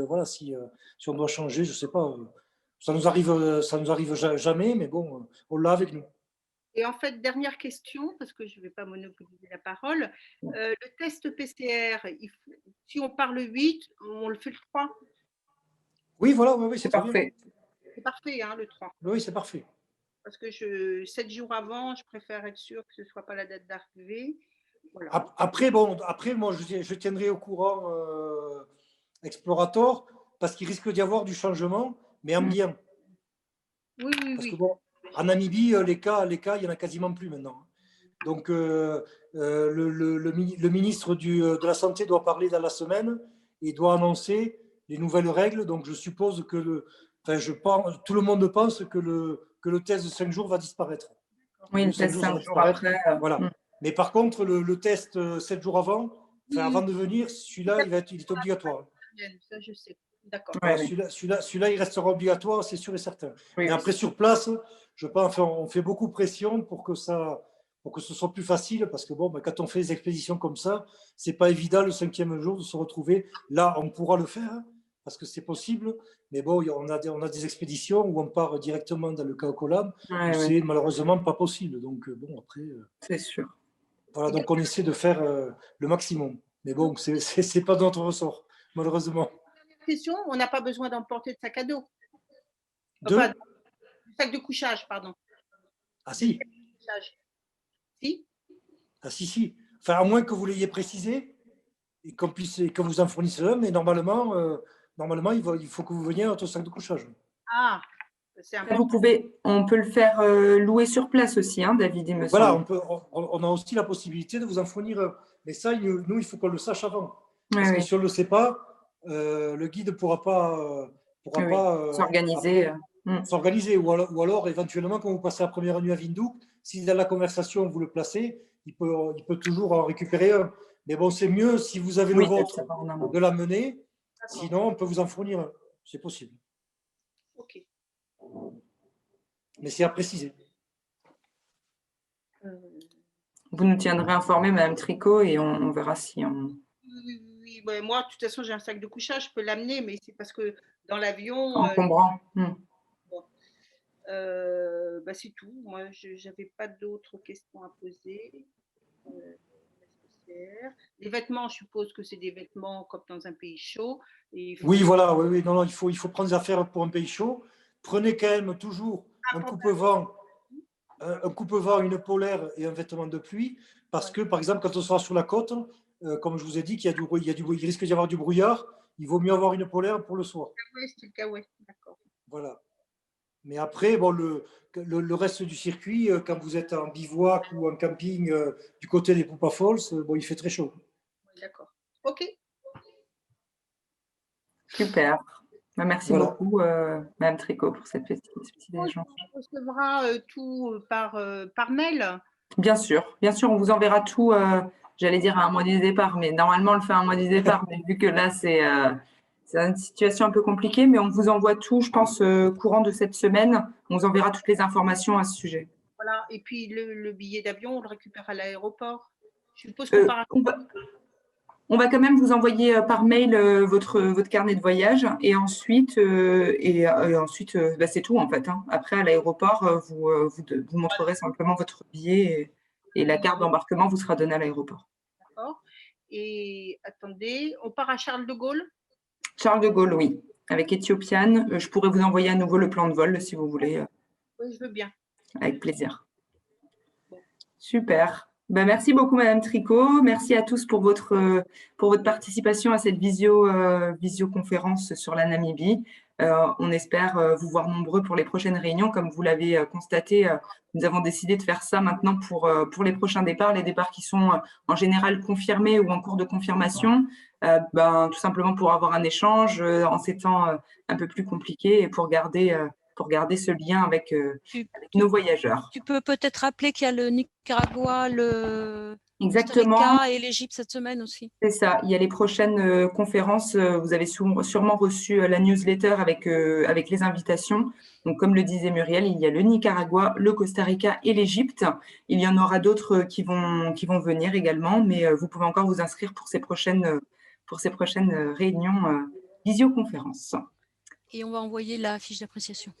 on doit changer, je ne sais pas. Ça nous arrive jamais, mais bon, on l'a avec nous. Et en fait, dernière question, parce que je ne vais pas monopoliser la parole. Le test PCR, si on part le 8, on le fait le 3? Oui, voilà, oui, c'est parfait. C'est parfait, hein, le 3. Oui, c'est parfait. Parce que 7 jours avant, je préfère être sûre que ce ne soit pas la date d'arrivée. Voilà. Après, moi, je tiendrai au courant Explorator, parce qu'il risque d'y avoir du changement, mais en bien. Oui. Parce que bon, en Namibie, les cas, il n'y en a quasiment plus maintenant. Donc, le ministre de la Santé doit parler dans la semaine et doit annoncer les nouvelles règles. Donc, je suppose que tout le monde pense que le test de 5 jours va disparaître. Oui, le 5 test jours, ça 5 va jours disparaître. après. Voilà. Mais par contre, le test 7 jours avant, avant de venir, celui-là, il est obligatoire. Ça, je sais. D'accord. Voilà, Ouais, oui. celui-là, il restera obligatoire, c'est sûr et certain. Oui, Mais oui. après, sur place, je pense, on fait beaucoup pression pour que ce soit plus facile, parce que bon, quand on fait des expéditions comme ça, c'est pas évident le 5e jour de se retrouver. Là, on pourra le faire, hein, parce que c'est possible, mais bon, on a des expéditions où on part directement dans le Kaokolam, Ouais, où ouais, c'est malheureusement pas possible. Donc bon, après, c'est sûr. voilà, donc on essaie de faire le maximum. Mais bon, c'est pas de notre ressort, malheureusement. Question, on n'a pas besoin d'emporter de sac à dos. Deux? Enfin, du sac de couchage, pardon. Ah si. Couchage. Si? Ah si. Enfin, à moins que vous l'ayez précisé et qu'on vous en fournisse un, mais normalement, il faut que vous veniez à votre sac de couchage. Ah, c'est important. On peut le faire louer sur place aussi, hein, David, il me Voilà, semble. on a aussi la possibilité de vous en fournir un. Mais ça, nous, il faut qu'on le sache avant. Ouais, Parce que oui. si on ne le sait pas, le guide ne pourra pas, Oui, oui. S'organiser. s'organiser. Ou alors, éventuellement, quand vous passez la première nuit à Windhoek, si dans la conversation vous le placez, il peut toujours en récupérer un. Mais bon, c'est mieux si vous avez le Oui, de le vôtre savoir en amont. de l'amener. D'accord. Sinon, on peut vous en fournir un. C'est possible. Ok. Mais c'est à préciser. Vous nous tiendrez informés, Madame Tricot, et on verra si on Oui, ouais, moi, de toute façon, j'ai un sac de couchage, je peux l'amener, mais c'est parce que dans l'avion, encombrant. bah, c'est tout. Moi, je n'avais pas d'autres questions à poser. Les vêtements, je suppose que c'est des vêtements comme dans un pays chaud. Et Oui, voilà, oui, non, il faut prendre des affaires pour un pays chaud. Prenez quand même toujours un coupe-vent, une polaire et un vêtement de pluie, parce que, par exemple, quand on sera sur la côte, comme je vous ai dit, il risque d'y avoir du brouillard, il vaut mieux avoir une polaire pour le soir. Oui, c'est le cas, oui, d'accord. Voilà. Mais après, bon, le reste du circuit, quand vous êtes en bivouac ou en camping du côté des Poupa Falls, bon, il fait très chaud. Oui, d'accord. Ok. Super. Merci Voilà. beaucoup, Madame Tricot, pour cette petite échange. On recevra tout par mail. Bien sûr, on vous enverra tout, j'allais dire à un mois du départ, mais normalement on le fait à un mois du départ, mais vu que là c'est une situation un peu compliquée, mais on vous envoie tout, je pense, courant de cette semaine, on vous enverra toutes les informations à ce sujet. Voilà, et puis le billet d'avion, on le récupère à l'aéroport. Je suppose qu'on part on va quand même vous envoyer par mail votre carnet de voyage et ensuite, bah, c'est tout en fait, hein. Après, à l'aéroport, vous montrerez simplement votre billet et la carte d'embarquement vous sera donnée à l'aéroport. D'accord. Et attendez, on part à Charles de Gaulle? Charles de Gaulle, oui. Avec Ethiopian, je pourrais vous envoyer à nouveau le plan de vol si vous voulez. Oui, je veux bien. Avec plaisir. Super. Ben, merci beaucoup, Madame Tricot. Merci à tous pour votre participation à cette visioconférence sur la Namibie. On espère vous voir nombreux pour les prochaines réunions. Comme vous l'avez constaté, nous avons décidé de faire ça maintenant pour les prochains départs, les départs qui sont en général confirmés ou en cours de confirmation, tout simplement pour avoir un échange en ces temps un peu plus compliqués et pour garder ce lien avec nos voyageurs. Tu peux peut-être rappeler qu'il y a le Nicaragua, le Costa Rica et l'Égypte cette semaine aussi. C'est ça, il y a les prochaines conférences. Vous avez sûrement reçu la newsletter avec les invitations. Donc, comme le disait Muriel, il y a le Nicaragua, le Costa Rica et l'Égypte. Il y en aura d'autres qui vont venir également, mais vous pouvez encore vous inscrire pour ces prochaines réunions visioconférences. Et on va envoyer la fiche d'appréciation.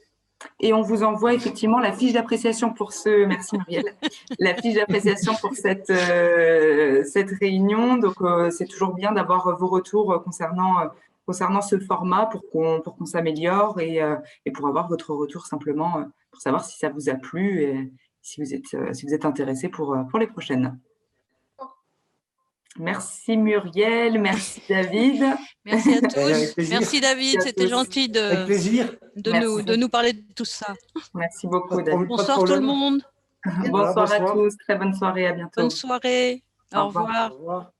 Et on vous envoie effectivement la fiche d'appréciation pour merci Muriel, la fiche d'appréciation pour cette réunion. Donc, c'est toujours bien d'avoir vos retours concernant ce format pour qu'on s'améliore et pour avoir votre retour simplement pour savoir si ça vous a plu et si vous êtes intéressé pour les prochaines. Merci Muriel, merci David. Merci à tous. Merci David, c'était gentil de nous parler de tout ça. Merci beaucoup David. Bonsoir tout le monde. Bonsoir à bonsoir. tous, très bonne soirée, à bientôt. Bonne soirée. Au Au revoir. revoir. Au revoir.